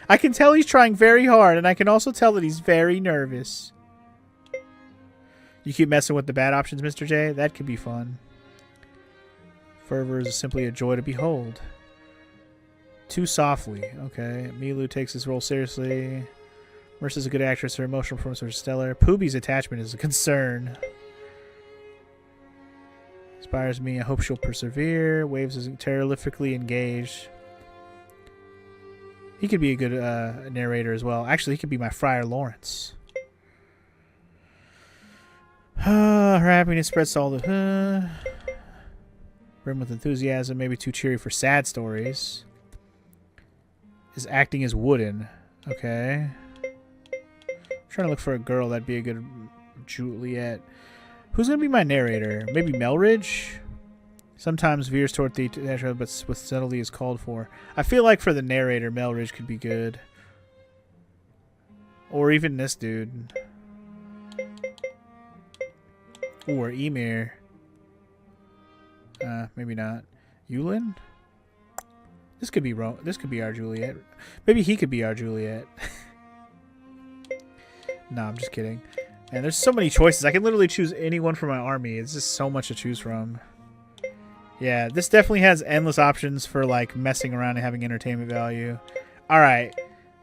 [SPEAKER 1] I can tell he's trying very hard, and I can also tell that he's very nervous. You keep messing with the bad options, Mr. J? That could be fun. Fervor is simply a joy to behold. Too softly. Okay. Milu takes his role seriously. Marissa's a good actress. Her emotional performance was stellar. Pooby's attachment is a concern. Inspires me. I hope she'll persevere. Waves is terrifically engaged. He could be a good narrator as well. Actually, he could be my Friar Lawrence. Her happiness spreads to all the... brim with enthusiasm, maybe too cheery for sad stories. His acting is wooden. Okay. I'm trying to look for a girl that'd be a good Juliet. Who's going to be my narrator? Maybe Melridge? Sometimes veers toward the natural, but with subtlety is called for. I feel like for the narrator, Melridge could be good. Or even this dude. Or Emir. Maybe not. Yulin? This could be wrong. This could be our Juliet. Maybe he could be our Juliet. No, I'm just kidding. And there's so many choices. I can literally choose anyone from my army. It's just so much to choose from. Yeah, this definitely has endless options for like messing around and having entertainment value. Alright.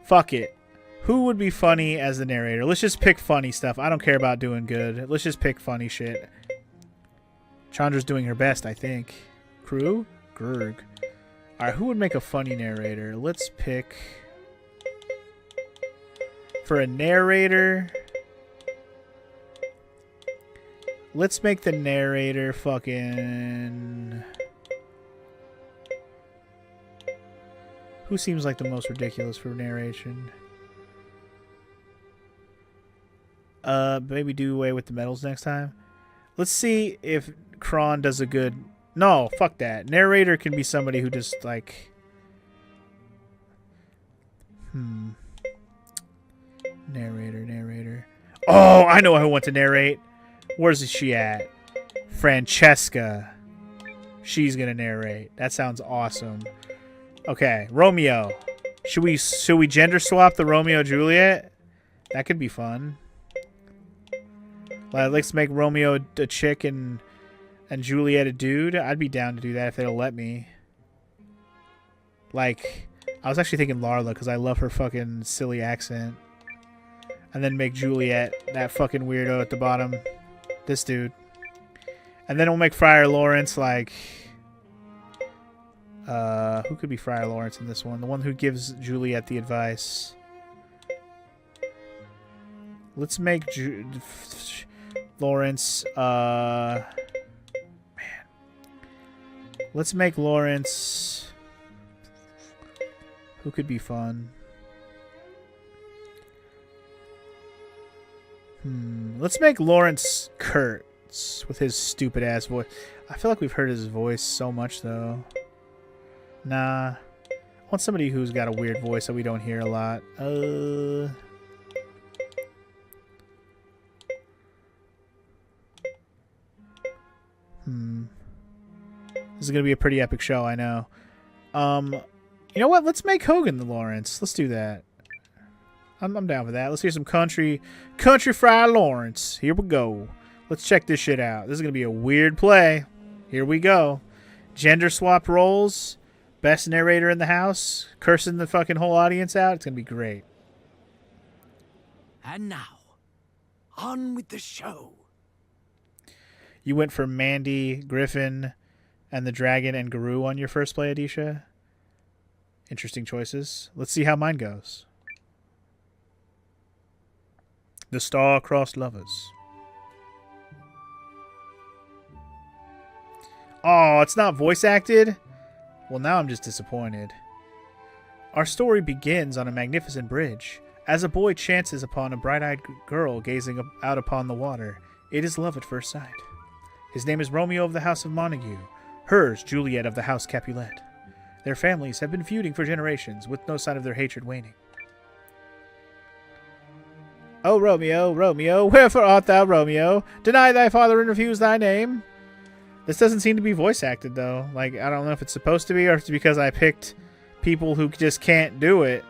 [SPEAKER 1] Fuck it. Who would be funny as the narrator? Let's just pick funny stuff. I don't care about doing good. Let's just pick funny shit. Chandra's doing her best, I think. Crew? Gurg. Alright, who would make a funny narrator? Let's pick... For a narrator... Let's make the narrator fucking... Who seems like the most ridiculous for narration? Maybe do away with the medals next time. Let's see if Kron does a good... No, fuck that. Narrator can be somebody who just, like... Narrator. Oh, I know who I want to narrate. Where's she at? Francesca. She's gonna narrate. That sounds awesome. Okay, Romeo. Should we gender swap the Romeo Juliet? That could be fun. Let's make Romeo a chick and Juliet a dude. I'd be down to do that if they'll let me. Like, I was actually thinking Larla because I love her fucking silly accent. And then make Juliet that fucking weirdo at the bottom. This dude. And then we'll make Friar Lawrence like... who could be Friar Lawrence in this one? The one who gives Juliet the advice. Let's make Lawrence... Man. Let's make Lawrence... Who could be fun? Let's make Lawrence Kurtz with his stupid ass voice. I feel like we've heard his voice so much though. Nah. I want somebody who's got a weird voice that we don't hear a lot. This is gonna be a pretty epic show, I know. You know what? Let's make Hogan the Lawrence. Let's do that. I'm down for that. Let's hear some country Friar Lawrence. Here we go. Let's check this shit out. This is gonna be a weird play. Here we go. Gender swapped roles. Best narrator in the house. Cursing the fucking whole audience out. It's gonna be great.
[SPEAKER 4] And now, on with the show.
[SPEAKER 1] You went for Mandy, Griffin, and the Dragon and Guru on your first play, Adisha. Interesting choices. Let's see how mine goes. The Star-Crossed Lovers. Oh, it's not voice acted? Well, now I'm just disappointed. Our story begins on a magnificent bridge. As a boy chances upon a bright-eyed girl gazing out upon the water, it is love at first sight. His name is Romeo of the House of Montague. Hers, Juliet of the House Capulet. Their families have been feuding for generations, with no sign of their hatred waning. O Romeo, Romeo, wherefore art thou, Romeo? Deny thy father and refuse thy name. This doesn't seem to be voice acted, though. Like, I don't know if it's supposed to be, or if it's because I picked people who just can't do it.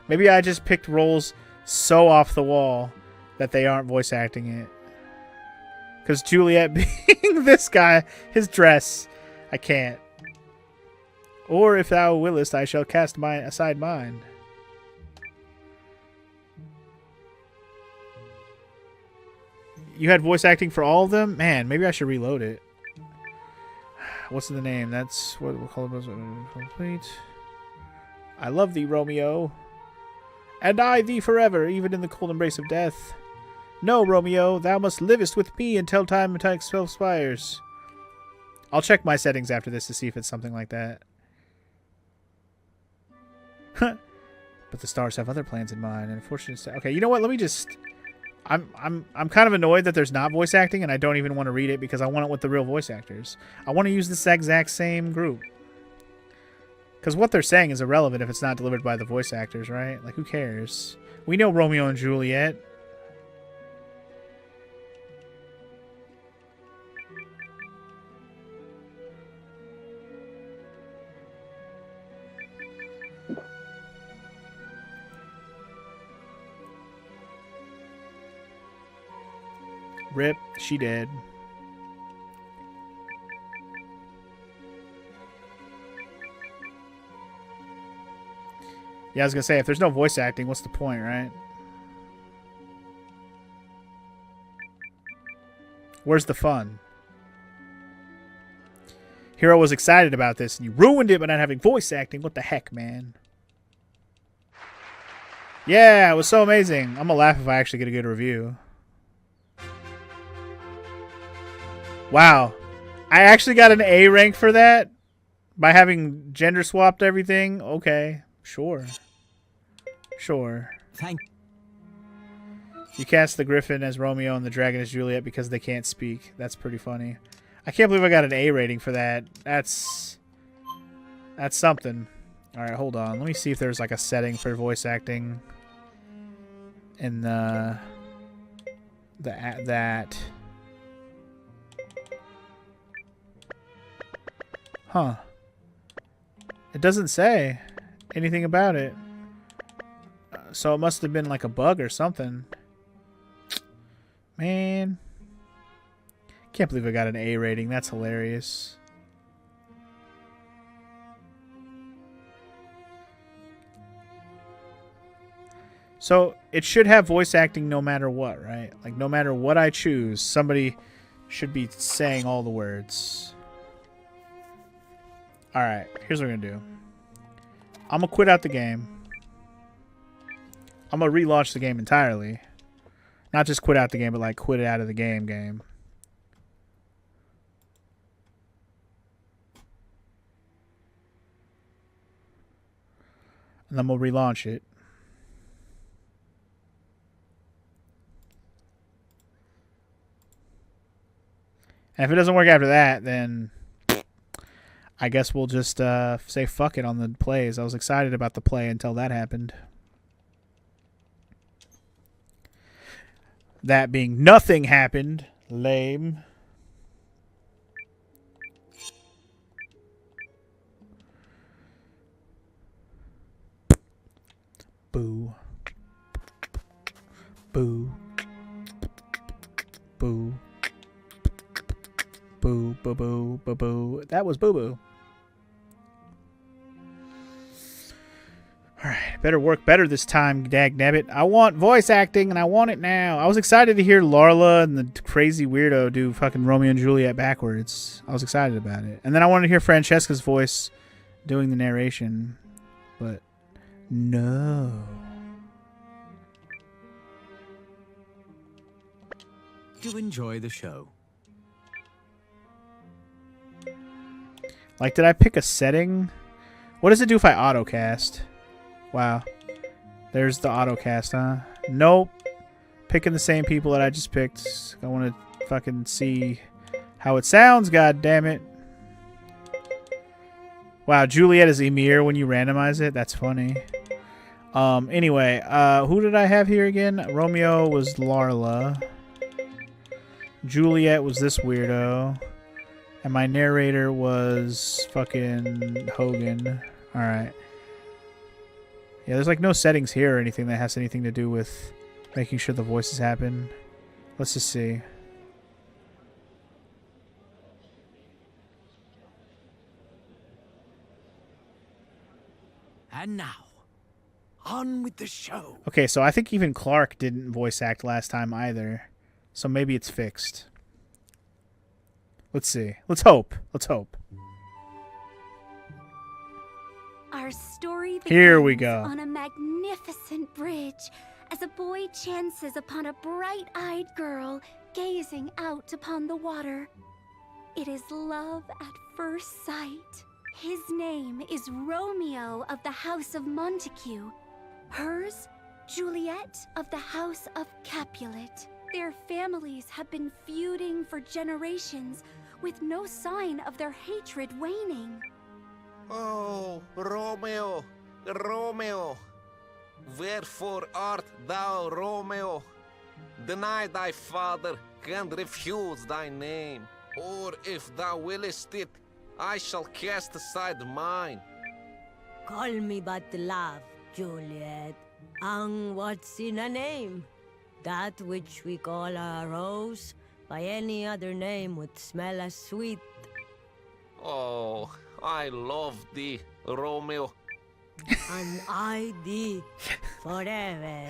[SPEAKER 1] Maybe I just picked roles so off the wall that they aren't voice acting it. Because Juliet being this guy, his dress, I can't. Or if thou willest, I shall cast aside mine. You had voice acting for all of them? Man, maybe I should reload it. What's the name? That's what we'll call it. Complete. I love thee, Romeo. And I thee forever, even in the cold embrace of death. No, Romeo, thou must livest with me until time expires. I'll check my settings after this to see if it's something like that. But the stars have other plans in mind, and unfortunately, okay, you know what? Let me just. I'm kind of annoyed that there's not voice acting, and I don't even want to read it because I want it with the real voice actors. I want to use this exact same group. Because what they're saying is irrelevant if it's not delivered by the voice actors, right? Like, who cares? We know Romeo and Juliet. Rip, she did. Yeah, I was gonna say, if there's no voice acting, what's the point, right? Where's the fun? Hero was excited about this, and you ruined it by not having voice acting. What the heck, man? Yeah, it was so amazing. I'm gonna laugh if I actually get a good review. Wow. I actually got an A rank for that? By having gender swapped everything? Okay. Sure. Sure. You cast the Griffin as Romeo and the Dragon as Juliet because they can't speak. That's pretty funny. I can't believe I got an A rating for that. That's something. Alright, hold on. Let me see if there's like a setting for voice acting in that. Huh. It doesn't say anything about it. So it must have been like a bug or something. Man. Can't believe I got an A rating. That's hilarious. So it should have voice acting no matter what, right? Like no matter what I choose, somebody should be saying all the words. Alright, here's what we're gonna do. I'm gonna quit out the game. I'm gonna relaunch the game entirely. Not just quit out the game, but like quit it out of the game. And then we'll relaunch it. And if it doesn't work after that, then I guess we'll just say fuck it on the plays. I was excited about the play until that happened. That being nothing happened. Lame. Boo. Boo. Boo. Boo, boo, boo, boo, boo. That was boo boo. Alright. Better work better this time, dagnabbit. I want voice acting, and I want it now. I was excited to hear Larla and the crazy weirdo do fucking Romeo and Juliet backwards. I was excited about it. And then I wanted to hear Francesca's voice doing the narration. But no.
[SPEAKER 13] To enjoy the show.
[SPEAKER 1] Like, did I pick a setting? What does it do if I autocast? Wow. There's the autocast, huh? Nope. Picking the same people that I just picked. I want to fucking see how it sounds, god damn it. Wow, Juliet is Emir when you randomize it. That's funny. Anyway, who did I have here again? Romeo was Larla. Juliet was this weirdo. And my narrator was fucking Hogan. Alright. Yeah, there's like no settings here or anything that has anything to do with making sure the voices happen. Let's just see.
[SPEAKER 4] And now, on with the show.
[SPEAKER 1] Okay, so I think even Clark didn't voice act last time either. So maybe it's fixed. Let's see. Let's hope. Let's hope.
[SPEAKER 7] Our story
[SPEAKER 1] Here we
[SPEAKER 7] begins
[SPEAKER 1] go.
[SPEAKER 7] on a magnificent bridge as a boy chances upon a bright-eyed girl gazing out upon the water. It is love at first sight. His name is Romeo of the House of Montague. Hers, Juliet of the House of Capulet. Their families have been feuding for generations, with no sign of their hatred waning.
[SPEAKER 15] Oh, Romeo, Romeo, wherefore art thou, Romeo? Deny thy father, and refuse thy name. Or if thou willest it, I shall cast aside mine.
[SPEAKER 5] Call me but love, Juliet. Ang what's in a name? That which we call a rose, by any other name would smell as sweet.
[SPEAKER 15] Oh, I love thee, Romeo.
[SPEAKER 5] And I thee, forever.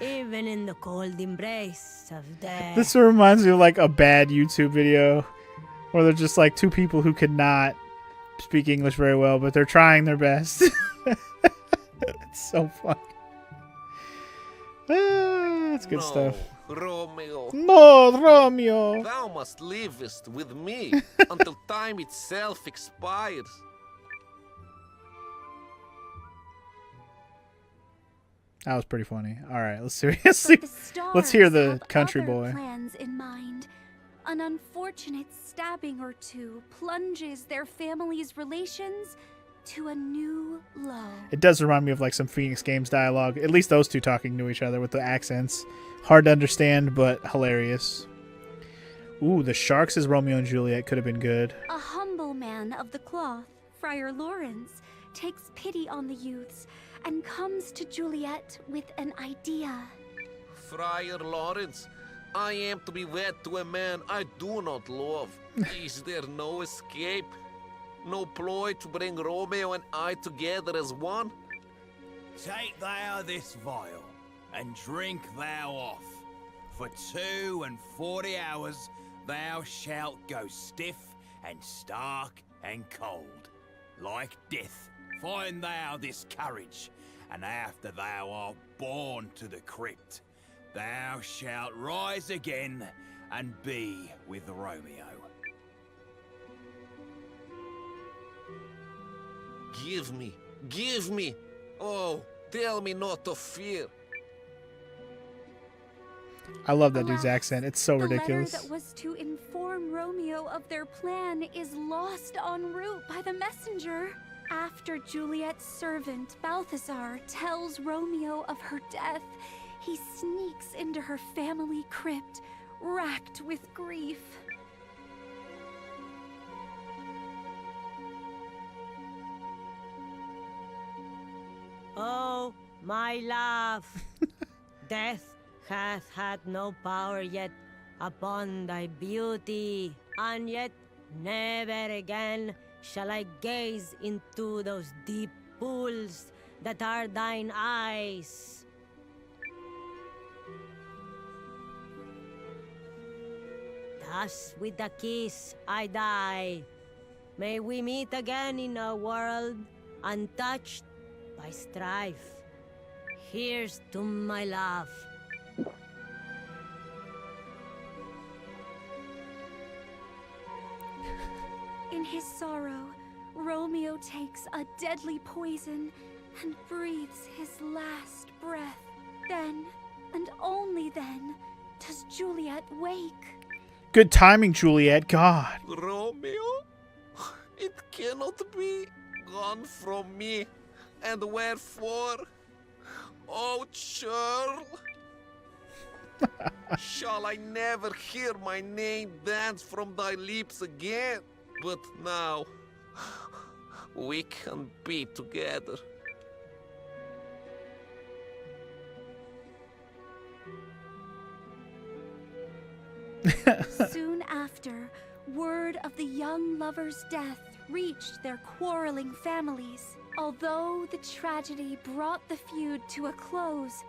[SPEAKER 5] Even in the cold embrace of death.
[SPEAKER 1] This reminds me of like a bad YouTube video where they're just like two people who could not speak English very well, but they're trying their best. It's so funny. That's good stuff.
[SPEAKER 15] Romeo.
[SPEAKER 1] No, Romeo.
[SPEAKER 15] Thou must livest with me until time itself expires.
[SPEAKER 1] That was pretty funny. All right, let's see. Let's hear the country boy.
[SPEAKER 7] Plans in mind. An unfortunate stabbing or two plunges their family's relations to a new low.
[SPEAKER 1] It does remind me of like some Phoenix Games dialogue. At least those two talking to each other with the accents. Hard to understand, but hilarious. Ooh, the Sharks as Romeo and Juliet could have been good.
[SPEAKER 7] A humble man of the cloth, Friar Lawrence, takes pity on the youths and comes to Juliet with an idea.
[SPEAKER 15] Friar Lawrence, I am to be wed to a man I do not love. Is there no escape? No ploy to bring Romeo and I together as one?
[SPEAKER 4] Take thou this vial, and drink thou off. For 42 hours thou shalt go stiff and stark and cold, like death. Find thou this courage, and after thou art borne to the crypt, thou shalt rise again and be with Romeo.
[SPEAKER 15] Give me. Oh, tell me not to fear.
[SPEAKER 1] I love that dude's accent. It's so ridiculous.
[SPEAKER 7] The letter that was to inform Romeo of their plan is lost en route by the messenger. After Juliet's servant, Balthazar, tells Romeo of her death, he sneaks into her family crypt, racked with grief.
[SPEAKER 5] Oh, my love, death hath had no power yet upon thy beauty, and yet never again shall I gaze into those deep pools that are thine eyes. Thus with a kiss I die. May we meet again in a world untouched by strife. Here's to my love.
[SPEAKER 7] In his sorrow, Romeo takes a deadly poison and breathes his last breath. Then, and only then, does Juliet wake.
[SPEAKER 1] Good timing, Juliet. God.
[SPEAKER 15] Romeo? It cannot be gone from me. And wherefore? Oh, churl. Shall I never hear my name dance from thy lips again? But now, we can be together.
[SPEAKER 7] Soon after, word of the young lover's death reached their quarreling families. Although the tragedy brought the feud to a close,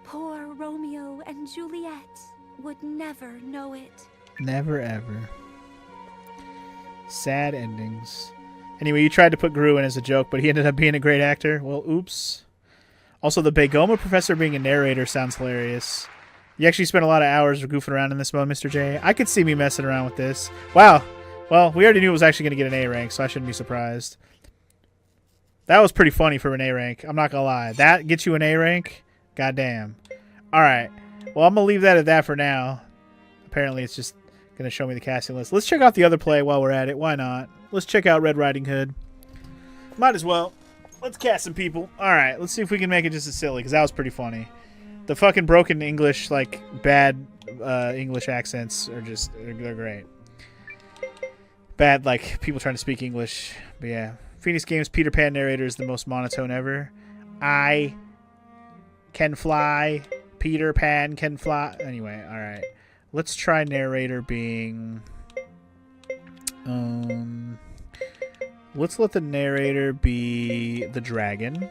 [SPEAKER 7] poor Romeo and Juliet would never know it.
[SPEAKER 1] Never ever. Sad endings. Anyway, you tried to put Gru in as a joke, but he ended up being a great actor. Well, oops. Also, the Begoma professor being a narrator sounds hilarious. You actually spent a lot of hours goofing around in this mode, Mr. J. I could see me messing around with this. Wow. Well, we already knew it was actually going to get an A rank, so I shouldn't be surprised. That was pretty funny for an A rank. I'm not going to lie. That gets you an A rank? Goddamn. Alright. Well, I'm going to leave that at that for now. Apparently, it's just going to show me the casting list. Let's check out the other play while we're at it. Why not? Let's check out Red Riding Hood. Might as well. Let's cast some people. Alright, let's see if we can make it just as silly, because that was pretty funny. The fucking broken English, like, bad English accents are just, they're great. Bad, like, people trying to speak English. But yeah. Phoenix Games Peter Pan narrator is the most monotone ever. I can fly. Peter Pan can fly. Anyway, alright. Let's try narrator being... let's let the narrator be the dragon.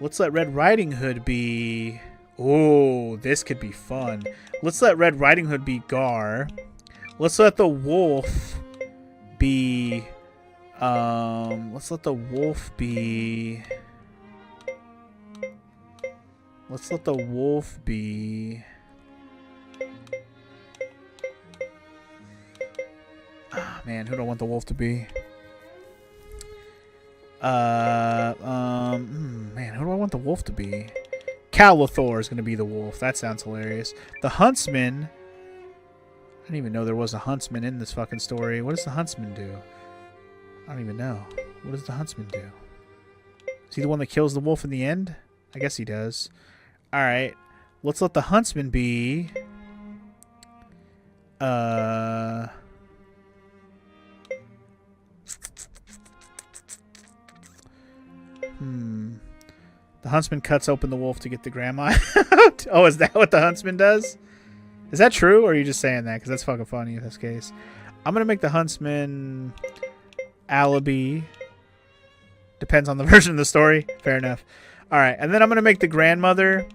[SPEAKER 1] Let's let Red Riding Hood be... Oh, this could be fun. Let's let Red Riding Hood be Gar. Let's let the wolf be... let's let the wolf be... Let's let the wolf be... Oh, man, who do I want the wolf to be? Man, who do I want the wolf to be? Calathor is going to be the wolf. That sounds hilarious. The huntsman... I didn't even know there was a huntsman in this fucking story. What does the huntsman do? I don't even know. What does the huntsman do? Is he the one that kills the wolf in the end? I guess he does. Alright. Let's let the huntsman be... The huntsman cuts open the wolf to get the grandma out. Oh, is that what the huntsman does? Is that true, or are you just saying that? Because that's fucking funny in this case. I'm going to make the huntsman Alibi. Depends on the version of the story. Fair enough. Alright, and then I'm going to make the grandmother...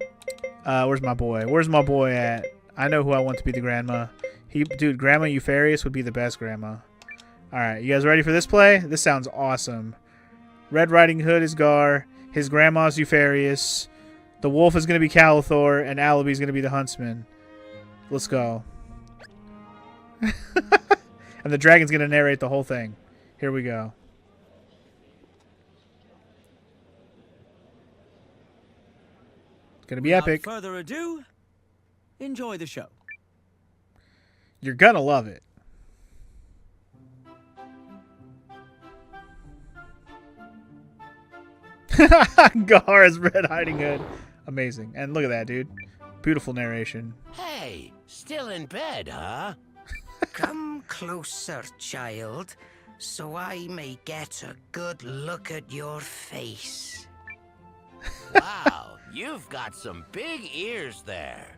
[SPEAKER 1] where's my boy? Where's my boy at? I know who I want to be the grandma. Dude, Grandma Eupharius would be the best grandma. Alright, you guys ready for this play? This sounds awesome. Red Riding Hood is Gar. His grandma's Eupharius. The wolf is going to be Calathor. And Alibi is going to be the huntsman. Let's go. And the dragon's going to narrate the whole thing. Here we go. It's going to be epic.
[SPEAKER 13] Without further ado, enjoy the show.
[SPEAKER 1] You're going to love it. Gar's Red Riding Hood. Amazing. And look at that, dude. Beautiful narration.
[SPEAKER 16] Hey, still in bed, huh?
[SPEAKER 17] Come closer, child, so I may get a good look at your face.
[SPEAKER 16] Wow, you've got some big ears there.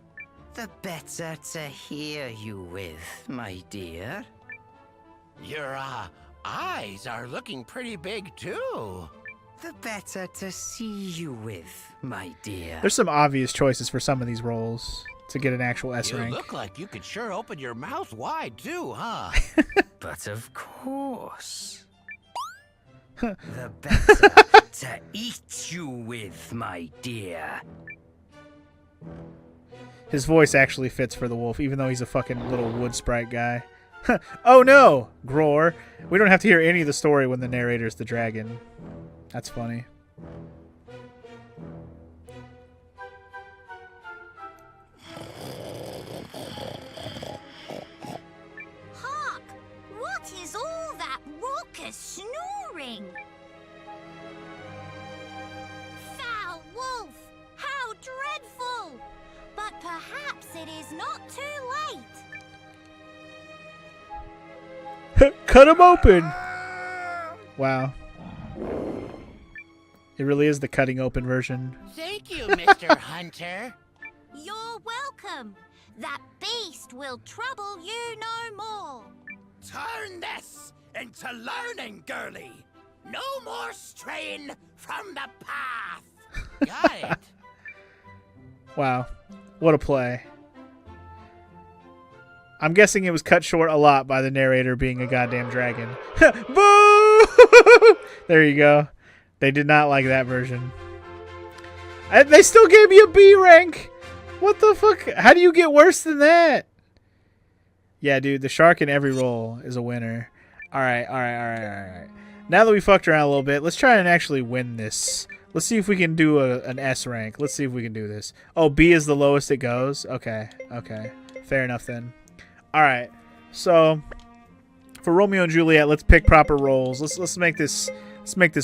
[SPEAKER 17] The better to hear you with, my dear.
[SPEAKER 16] Your eyes are looking pretty big, too.
[SPEAKER 17] the better to see you with, my dear.
[SPEAKER 1] There's some obvious choices for some of these roles to get an actual S
[SPEAKER 16] You
[SPEAKER 1] rank.
[SPEAKER 16] look like you could sure open your mouth wide too, huh?
[SPEAKER 17] But of course. The better to eat you with, my dear.
[SPEAKER 1] His voice actually fits for the wolf, even though he's a fucking little wood sprite guy. Oh no, Gror. We don't have to hear any of the story when the narrator's the dragon. That's funny.
[SPEAKER 7] Hark! What is all that raucous snoring? Foul wolf! How dreadful! But perhaps it is not too late.
[SPEAKER 1] Cut him open! Wow. It really is the cutting open version.
[SPEAKER 16] Thank you, Mr. Hunter.
[SPEAKER 7] You're welcome. That beast will trouble you no more.
[SPEAKER 4] Turn this into learning, girlie. No more straying from the path.
[SPEAKER 16] Got it.
[SPEAKER 1] Wow. What a play. I'm guessing it was cut short a lot by the narrator being a goddamn dragon. Boo! There you go. They did not like that version. They still gave me a B rank! What the fuck? How do you get worse than that? Yeah, dude, the shark in every role is a winner. Alright. Now that we fucked around a little bit, let's try and actually win this. Let's see if we can do an S rank. Let's see if we can do this. Oh, B is the lowest it goes? Okay. Fair enough then. Alright, so for Romeo and Juliet, let's pick proper roles. Let's make this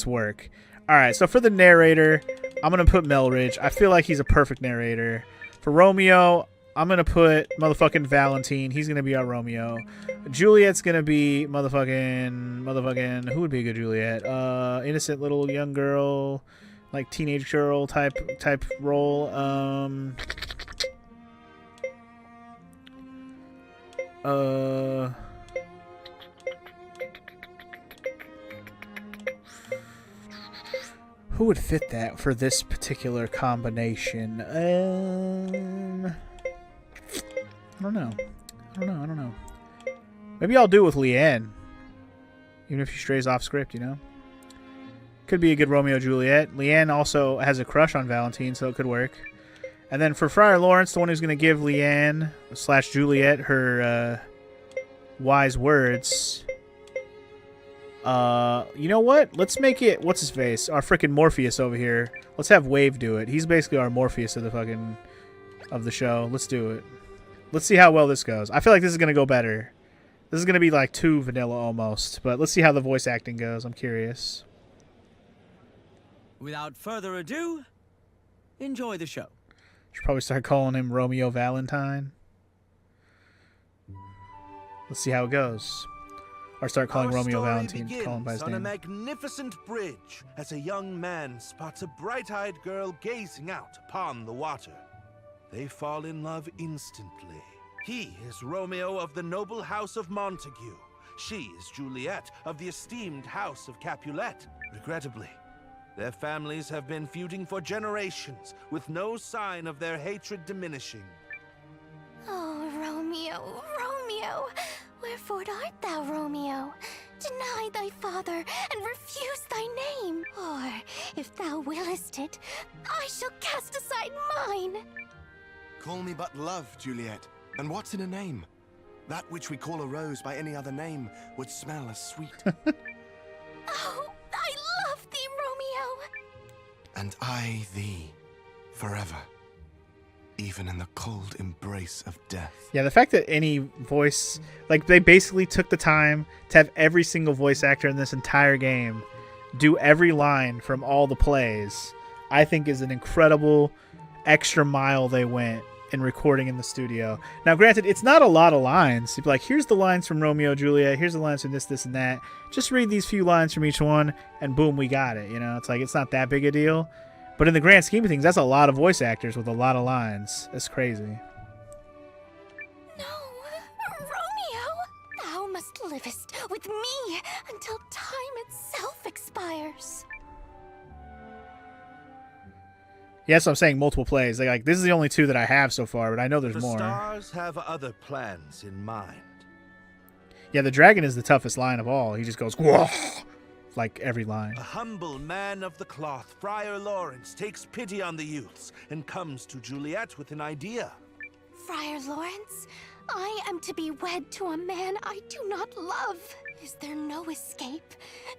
[SPEAKER 1] work. Alright, so for the narrator, I'm gonna put Melridge. I feel like he's a perfect narrator. For Romeo, I'm gonna put motherfucking Valentine. He's gonna be our Romeo. Juliet's gonna be motherfucking who would be a good Juliet? Innocent little young girl, like teenage girl type role. Who would fit that for this particular combination? I don't know. Maybe I'll do it with Leanne. Even if she strays off script, you know? Could be a good Romeo Juliet. Leanne also has a crush on Valentine, so it could work. And then for Friar Lawrence, the one who's going to give Leanne / Juliet her wise words. You know what? Let's make it, what's his face? Our freaking Morpheus over here. Let's have Wave do it. He's basically our Morpheus of the show. Let's do it. Let's see how well this goes. I feel like this is going to go better. This is going to be like too vanilla almost. But let's see how the voice acting goes. I'm curious.
[SPEAKER 13] Without further ado, enjoy the show.
[SPEAKER 1] Should probably start calling him Romeo Valentine. Let's see how it goes. Or start calling Romeo Valentine. Call him by his
[SPEAKER 8] on a
[SPEAKER 1] name.
[SPEAKER 8] magnificent bridge as a young man spots a bright-eyed girl gazing out upon the water. They fall in love instantly. He is Romeo of the noble house of Montague. She is Juliet of the esteemed house of Capulet. Regrettably, their families have been feuding for generations, with no sign of their hatred diminishing.
[SPEAKER 7] Oh, Romeo, Romeo, wherefore art thou, Romeo? Deny thy father and refuse thy name. Or, if thou willest it, I shall cast aside mine.
[SPEAKER 18] Call me but love, Juliet. And what's in a name? That which we call a rose by any other name would smell as sweet.
[SPEAKER 7] Oh, I love thee, Romeo.
[SPEAKER 18] And I thee, forever. Even in the cold embrace of death.
[SPEAKER 1] Yeah, the fact that any voice... Like, they basically took the time to have every single voice actor in this entire game do every line from all the plays, I think is an incredible extra mile they went in recording in the studio. Now, granted, it's not a lot of lines. You'd be like, here's the lines from Romeo and Juliet, here's the lines from this, and that. Just read these few lines from each one, and boom, we got it. You know, it's like, it's not that big a deal. But in the grand scheme of things, that's a lot of voice actors with a lot of lines. That's crazy.
[SPEAKER 7] No, Romeo, thou must livest with me until time itself expires.
[SPEAKER 1] Yes, I'm saying multiple plays. Like this is the only 2 that I have so far, but I know there's
[SPEAKER 8] The
[SPEAKER 1] more.
[SPEAKER 8] stars have other plans in mind.
[SPEAKER 1] Yeah, the dragon is the toughest line of all. He just goes, whoa, like every line.
[SPEAKER 8] A humble man of the cloth, Friar Lawrence, takes pity on the youths and comes to Juliet with an idea.
[SPEAKER 7] Friar Lawrence, I am to be wed to a man I do not love. Is there no escape?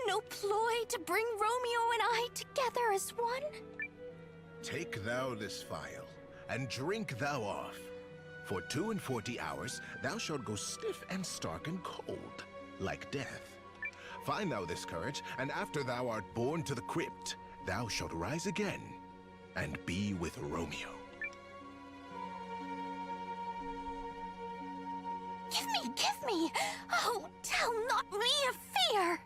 [SPEAKER 7] No ploy to bring Romeo and I together as one?
[SPEAKER 19] Take thou this phial, and drink thou off. For 42 hours thou shalt go stiff and stark and cold, like death. Find thou this courage, and after thou art borne to the crypt, thou shalt rise again, and be with Romeo.
[SPEAKER 7] Give me! Oh, tell not me of fear!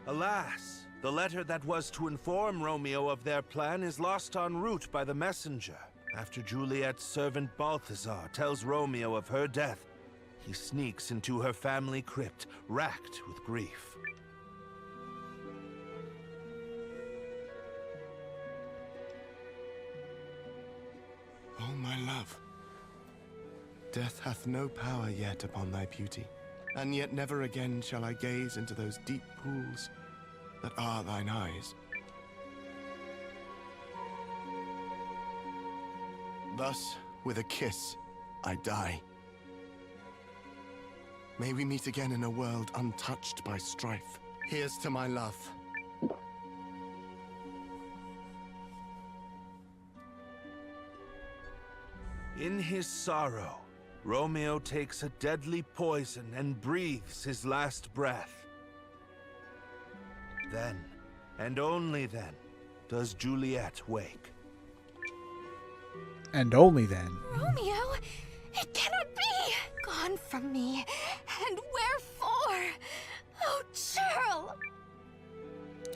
[SPEAKER 8] Alas, the letter that was to inform Romeo of their plan is lost en route by the messenger. After Juliet's servant Balthazar tells Romeo of her death, he sneaks into her family crypt, racked with grief.
[SPEAKER 18] Oh, my love. Death hath no power yet upon thy beauty, and yet never again shall I gaze into those deep pools that are thine eyes. Thus, with a kiss, I die. May we meet again in a world untouched by strife. Here's to my love.
[SPEAKER 8] In his sorrow, Romeo takes a deadly poison and breathes his last breath. Then, and only then, does Juliet wake.
[SPEAKER 1] And only then.
[SPEAKER 7] Romeo, it cannot be! Gone from me, and wherefore? Oh, churl!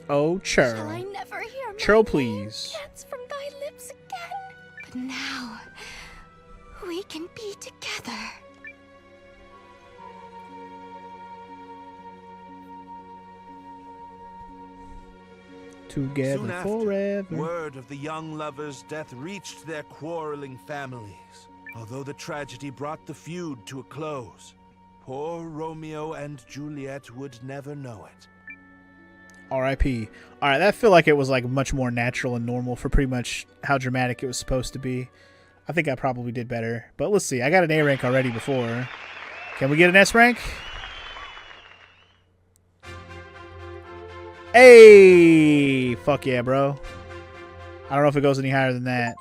[SPEAKER 1] Oh,
[SPEAKER 7] Shall I
[SPEAKER 1] churl.
[SPEAKER 7] never hear my
[SPEAKER 1] Churl,
[SPEAKER 7] name
[SPEAKER 1] please.
[SPEAKER 7] dance from thy lips again? But now, we can be together.
[SPEAKER 1] Together
[SPEAKER 8] Soon after,
[SPEAKER 1] forever.
[SPEAKER 8] word of the young lovers' death reached their quarreling families. Although the tragedy brought the feud to a close, poor Romeo and Juliet would never know it.
[SPEAKER 1] R.I.P. Alright, that felt like it was like much more natural and normal for pretty much how dramatic it was supposed to be. I think I probably did better. But let's see. I got an A rank already before. Can we get an S rank? Hey! Fuck yeah, bro. I don't know if it goes any higher than that.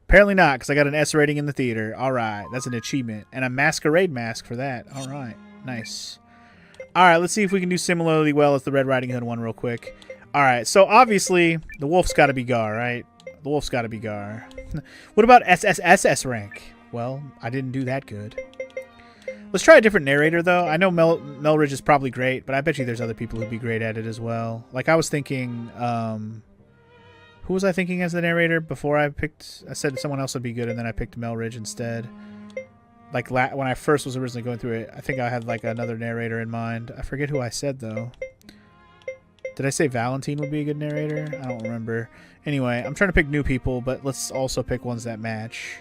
[SPEAKER 1] Apparently not, because I got an S rating in the theater. Alright, that's an achievement. And a masquerade mask for that. Alright, nice. Alright, let's see if we can do similarly well as the Red Riding Hood one real quick. Alright, so obviously, the wolf's got to be Gar, right? The wolf's got to be Gar. What about SSSS rank? Well, I didn't do that good. Let's try a different narrator, though. I know Melridge is probably great, but I bet you there's other people who'd be great at it as well. Like, I was thinking, who was I thinking as the narrator before I picked? I said someone else would be good, and then I picked Melridge instead. Like, when I first was originally going through it, I think I had, like, another narrator in mind. I forget who I said, though. Did I say Valentine would be a good narrator? I don't remember. Anyway, I'm trying to pick new people, but let's also pick ones that match.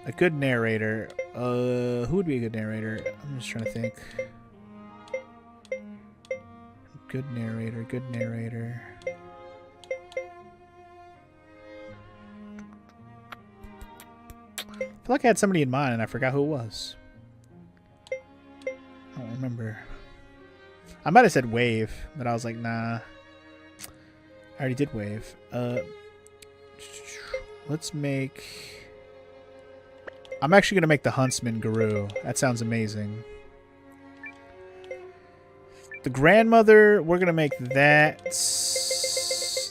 [SPEAKER 1] A good narrator. Who would be a good narrator? I'm just trying to think. Good narrator, good narrator. I feel like I had somebody in mind and I forgot who it was. I don't remember. I might have said Wave, but I was like, nah. I already did Wave. Let's make... I'm actually going to make the Huntsman Guru. That sounds amazing. The Grandmother, we're going to make that...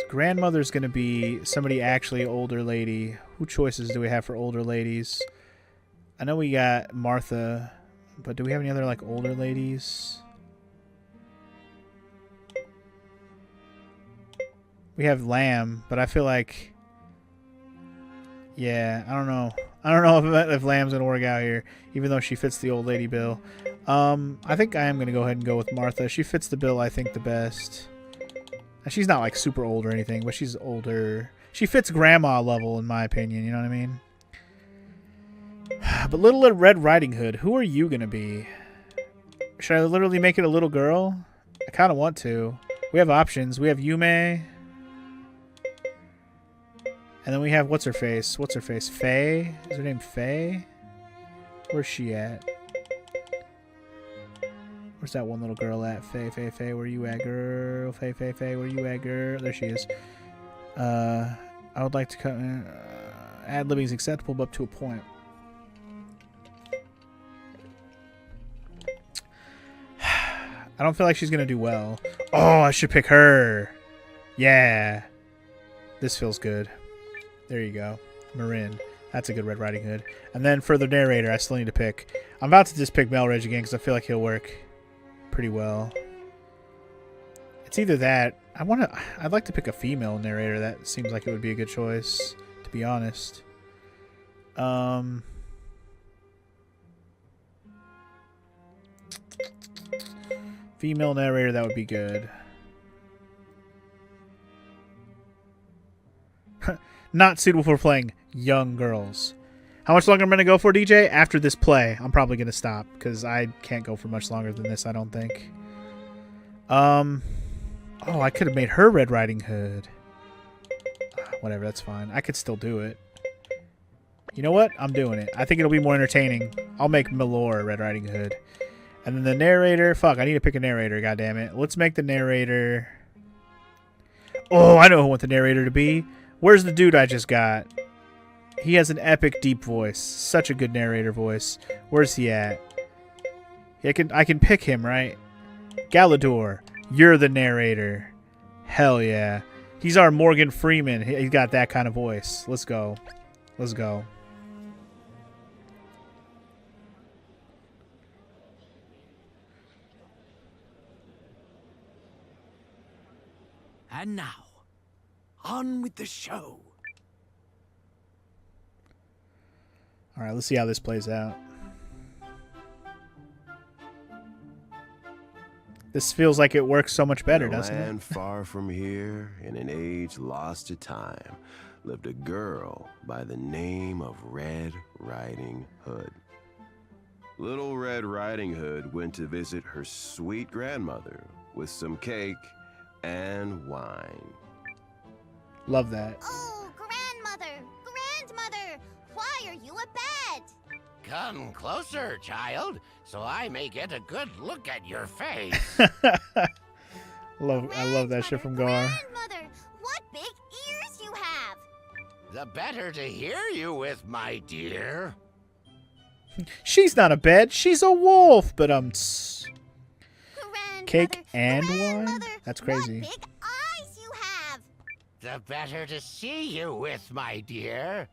[SPEAKER 1] Grandmother's going to be somebody actually older lady. Who choices do we have for older ladies? I know we got Martha, but do we have any other, like, older ladies? We have Lamb, but I feel like... Yeah, I don't know. I don't know if Lamb's going to work out here, even though she fits the old lady bill. I think I am going to go ahead and go with Martha. She fits the bill, I think, the best. She's not like super old or anything, but she's older. She fits grandma level in my opinion, you know what I mean? But Little Red Riding Hood, who are you gonna be? Should I literally make it a little girl? I kind of want to. We have options. We have Yume. And then we have, what's her face? What's her face? Faye? Is her name Faye? Where's she at? Where's that one little girl at? Faye, where you at, girl? Faye, where you at, girl? There she is. I would like to cut... ad-libbing is acceptable, but up to a point. I don't feel like she's going to do well. Oh, I should pick her. Yeah. This feels good. There you go. Marin. That's a good Red Riding Hood. And then for the narrator, I still need to pick. I'm about to just pick Melridge again because I feel like he'll work pretty well. It's either that. I'd like to pick a female narrator. That seems like it would be a good choice, to be honest. Female narrator, that would be good. Not suitable for playing young girls. How much longer am I going to go for, DJ? After this play, I'm probably going to stop because I can't go for much longer than this, I don't think. Oh, I could have made her Red Riding Hood. Whatever, that's fine. I could still do it. You know what? I'm doing it. I think it'll be more entertaining. I'll make Milor Red Riding Hood. And then the narrator... Fuck, I need to pick a narrator, goddammit. Let's make the narrator... Oh, I know who I want the narrator to be. Where's the dude I just got? He has an epic deep voice. Such a good narrator voice. Where's he at? I can pick him, right? Galador, you're the narrator. Hell yeah. He's our Morgan Freeman. He's got that kind of voice. Let's go. Let's go.
[SPEAKER 4] And now, on with the show.
[SPEAKER 1] All right, let's see how this plays out. This feels like it works so much better, doesn't it?
[SPEAKER 20] In a land far from here, in an age lost to time, lived a girl by the name of Red Riding Hood. Little Red Riding Hood went to visit her sweet grandmother with some cake and wine.
[SPEAKER 1] Love that.
[SPEAKER 7] Oh, grandmother! Why are you abed?
[SPEAKER 16] Come closer, child, so I may get a good look at your face.
[SPEAKER 1] I love that shit from Gar.
[SPEAKER 7] Grandmother, what big ears you have!
[SPEAKER 16] The better to hear you with, my dear.
[SPEAKER 1] She's not a bed, she's a wolf, but cake and wine? That's crazy.
[SPEAKER 7] What big eyes you have!
[SPEAKER 16] The better to see you with, my dear.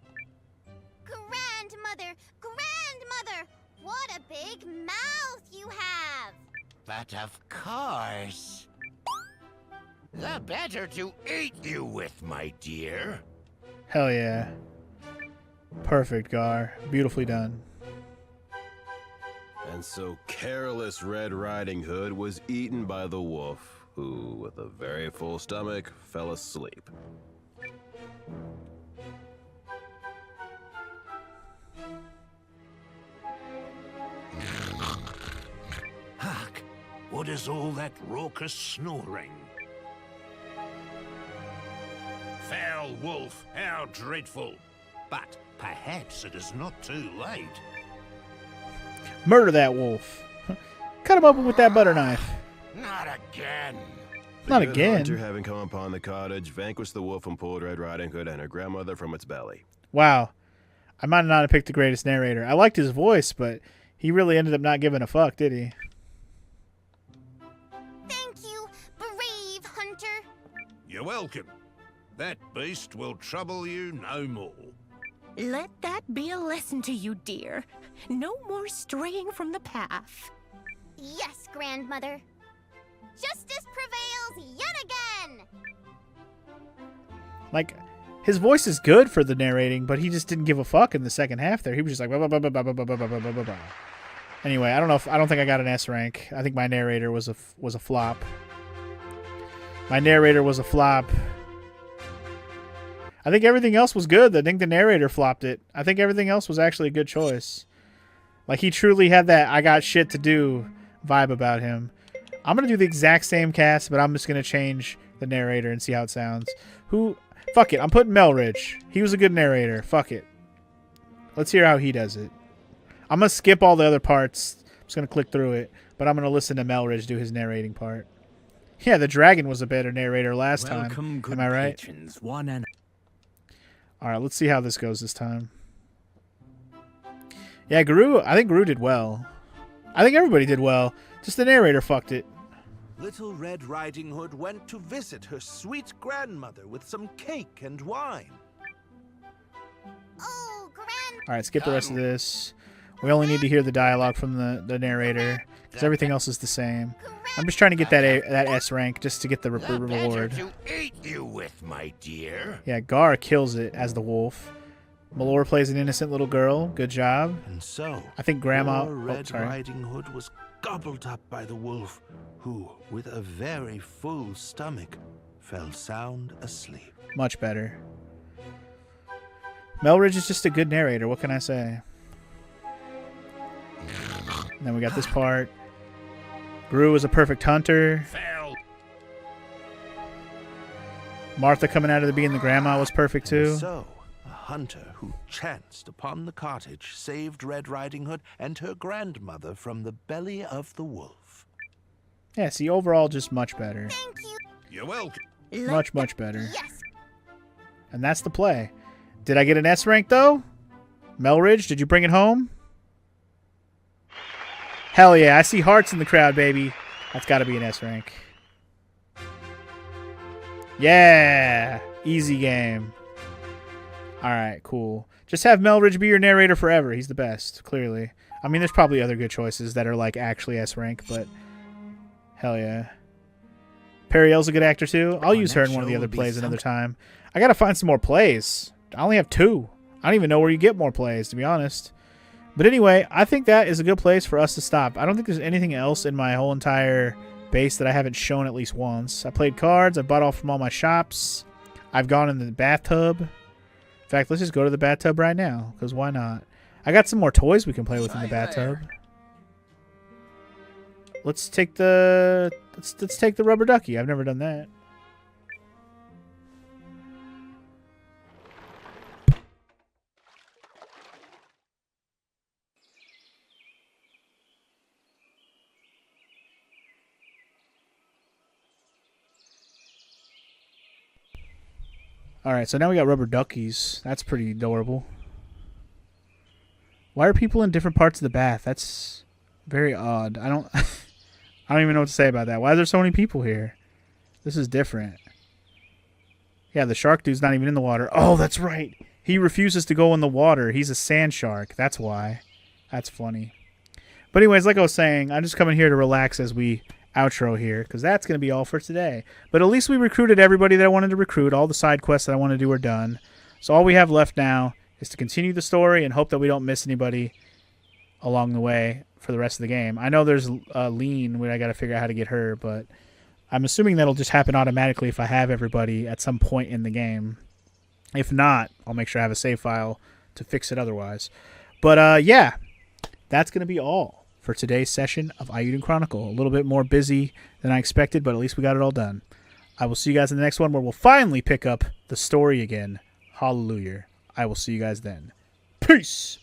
[SPEAKER 7] Grandmother, what a big mouth you have!
[SPEAKER 16] But of course. The better to eat you with, my dear.
[SPEAKER 1] Hell yeah. Perfect, Gar. Beautifully done.
[SPEAKER 20] And so careless Red Riding Hood was eaten by the wolf, who, with a very full stomach, fell asleep.
[SPEAKER 21] Hark! What is all that raucous snoring? Foul wolf, how dreadful! But perhaps it is not too late.
[SPEAKER 1] Murder that wolf. Cut him open with that butter knife.
[SPEAKER 16] Not again.
[SPEAKER 1] Not
[SPEAKER 20] The good
[SPEAKER 1] again.
[SPEAKER 20] hunter, having come upon the cottage, vanquished the wolf and pulled Red Riding Hood and her grandmother from its belly.
[SPEAKER 1] Wow. I might not have picked the greatest narrator. I liked his voice, but he really ended up not giving a fuck, did he?
[SPEAKER 7] Thank you, brave hunter.
[SPEAKER 21] You're welcome. That beast will trouble you no more.
[SPEAKER 22] Let that be a lesson to you, dear. No more straying from the path.
[SPEAKER 7] Yes, grandmother. Justice prevails yet again.
[SPEAKER 1] Like, his voice is good for the narrating, but he just didn't give a fuck in the second half there. He was just like, blah, blah, blah, blah, blah, blah, blah, blah, blah, blah, blah. Anyway, I don't think I got an S rank. I think my narrator was a flop. My narrator was a flop. I think everything else was good. I think the narrator flopped it. I think everything else was actually a good choice. Like, he truly had that I got shit to do vibe about him. I'm going to do the exact same cast, but I'm just going to change the narrator and see how it sounds. Fuck it. I'm putting Melridge. He was a good narrator. Fuck it. Let's hear how he does it. I'm going to skip all the other parts. I'm just going to click through it. But I'm going to listen to Melridge do his narrating part. Yeah, the dragon was a better narrator last time. Am I right?
[SPEAKER 4] Patrons, one and
[SPEAKER 1] Alright, let's see how this goes this time. Yeah, I think Gru did well. I think everybody did well. Just the narrator fucked it.
[SPEAKER 8] Little Red Riding Hood went to visit her sweet grandmother with some cake and wine.
[SPEAKER 1] Alright, skip the rest of this. We only need to hear the dialogue from the narrator, because everything else is the same. I'm just trying to get that S rank just to get the reward.
[SPEAKER 16] To eat you with, my dear.
[SPEAKER 1] Yeah, Gar kills it as the wolf. Malor plays an innocent little girl. Good job.
[SPEAKER 8] And so,
[SPEAKER 1] I think Grandma...
[SPEAKER 8] poor Red Riding Hood was gobbled up by the wolf, who, with a very full stomach, fell sound asleep.
[SPEAKER 1] Much better. Melridge is just a good narrator. What can I say? And then we got this part. Gru is a perfect hunter. Martha coming out of being the grandma was perfect too.
[SPEAKER 8] And so, a hunter who chanced upon the cottage saved Red Riding Hood and her grandmother from the belly of the wolf.
[SPEAKER 1] Yeah, see, overall, just much better.
[SPEAKER 7] Thank you.
[SPEAKER 19] You're welcome.
[SPEAKER 1] Much, much better.
[SPEAKER 7] Yes.
[SPEAKER 1] And that's the play. Did I get an S rank though? Melridge, did you bring it home? Hell yeah, I see hearts in the crowd, baby. That's got to be an S rank. Yeah! Easy game. Alright, cool. Just have Melridge be your narrator forever. He's the best, clearly. I mean, there's probably other good choices that are, like, actually S rank, but... Hell yeah. Periel's a good actor, too. I'll use her in one of the other plays another time. I gotta find some more plays. I only have 2. I don't even know where you get more plays, to be honest. But anyway, I think that is a good place for us to stop. I don't think there's anything else in my whole entire base that I haven't shown at least once. I played cards. I bought off from all my shops. I've gone in the bathtub. In fact, let's just go to the bathtub right now, because why not? I got some more toys we can play with in the bathtub. Let's take the let's take the rubber ducky. I've never done that. Alright, so now we got rubber duckies. That's pretty adorable. Why are people in different parts of the bath? That's very odd. I don't even know what to say about that. Why are there so many people here? This is different. Yeah, the shark dude's not even in the water. Oh, that's right. He refuses to go in the water. He's a sand shark. That's why. That's funny. But anyways, like I was saying, I'm just coming here to relax as we outro here, because that's going to be all for today. But at least we recruited everybody that I wanted to recruit. All the side quests that I want to do are done. So all we have left now is to continue the story and hope that we don't miss anybody along the way for the rest of the game. I know there's Lean, where I got to figure out how to get her, but I'm assuming that'll just happen automatically if I have everybody at some point in the game. If not, I'll make sure I have a save file to fix it otherwise. But yeah, that's going to be all for today's session of Eiyuden Chronicle. A little bit more busy than I expected, but at least we got it all done. I will see you guys in the next one, where we'll finally pick up the story again. Hallelujah. I will see you guys then. Peace!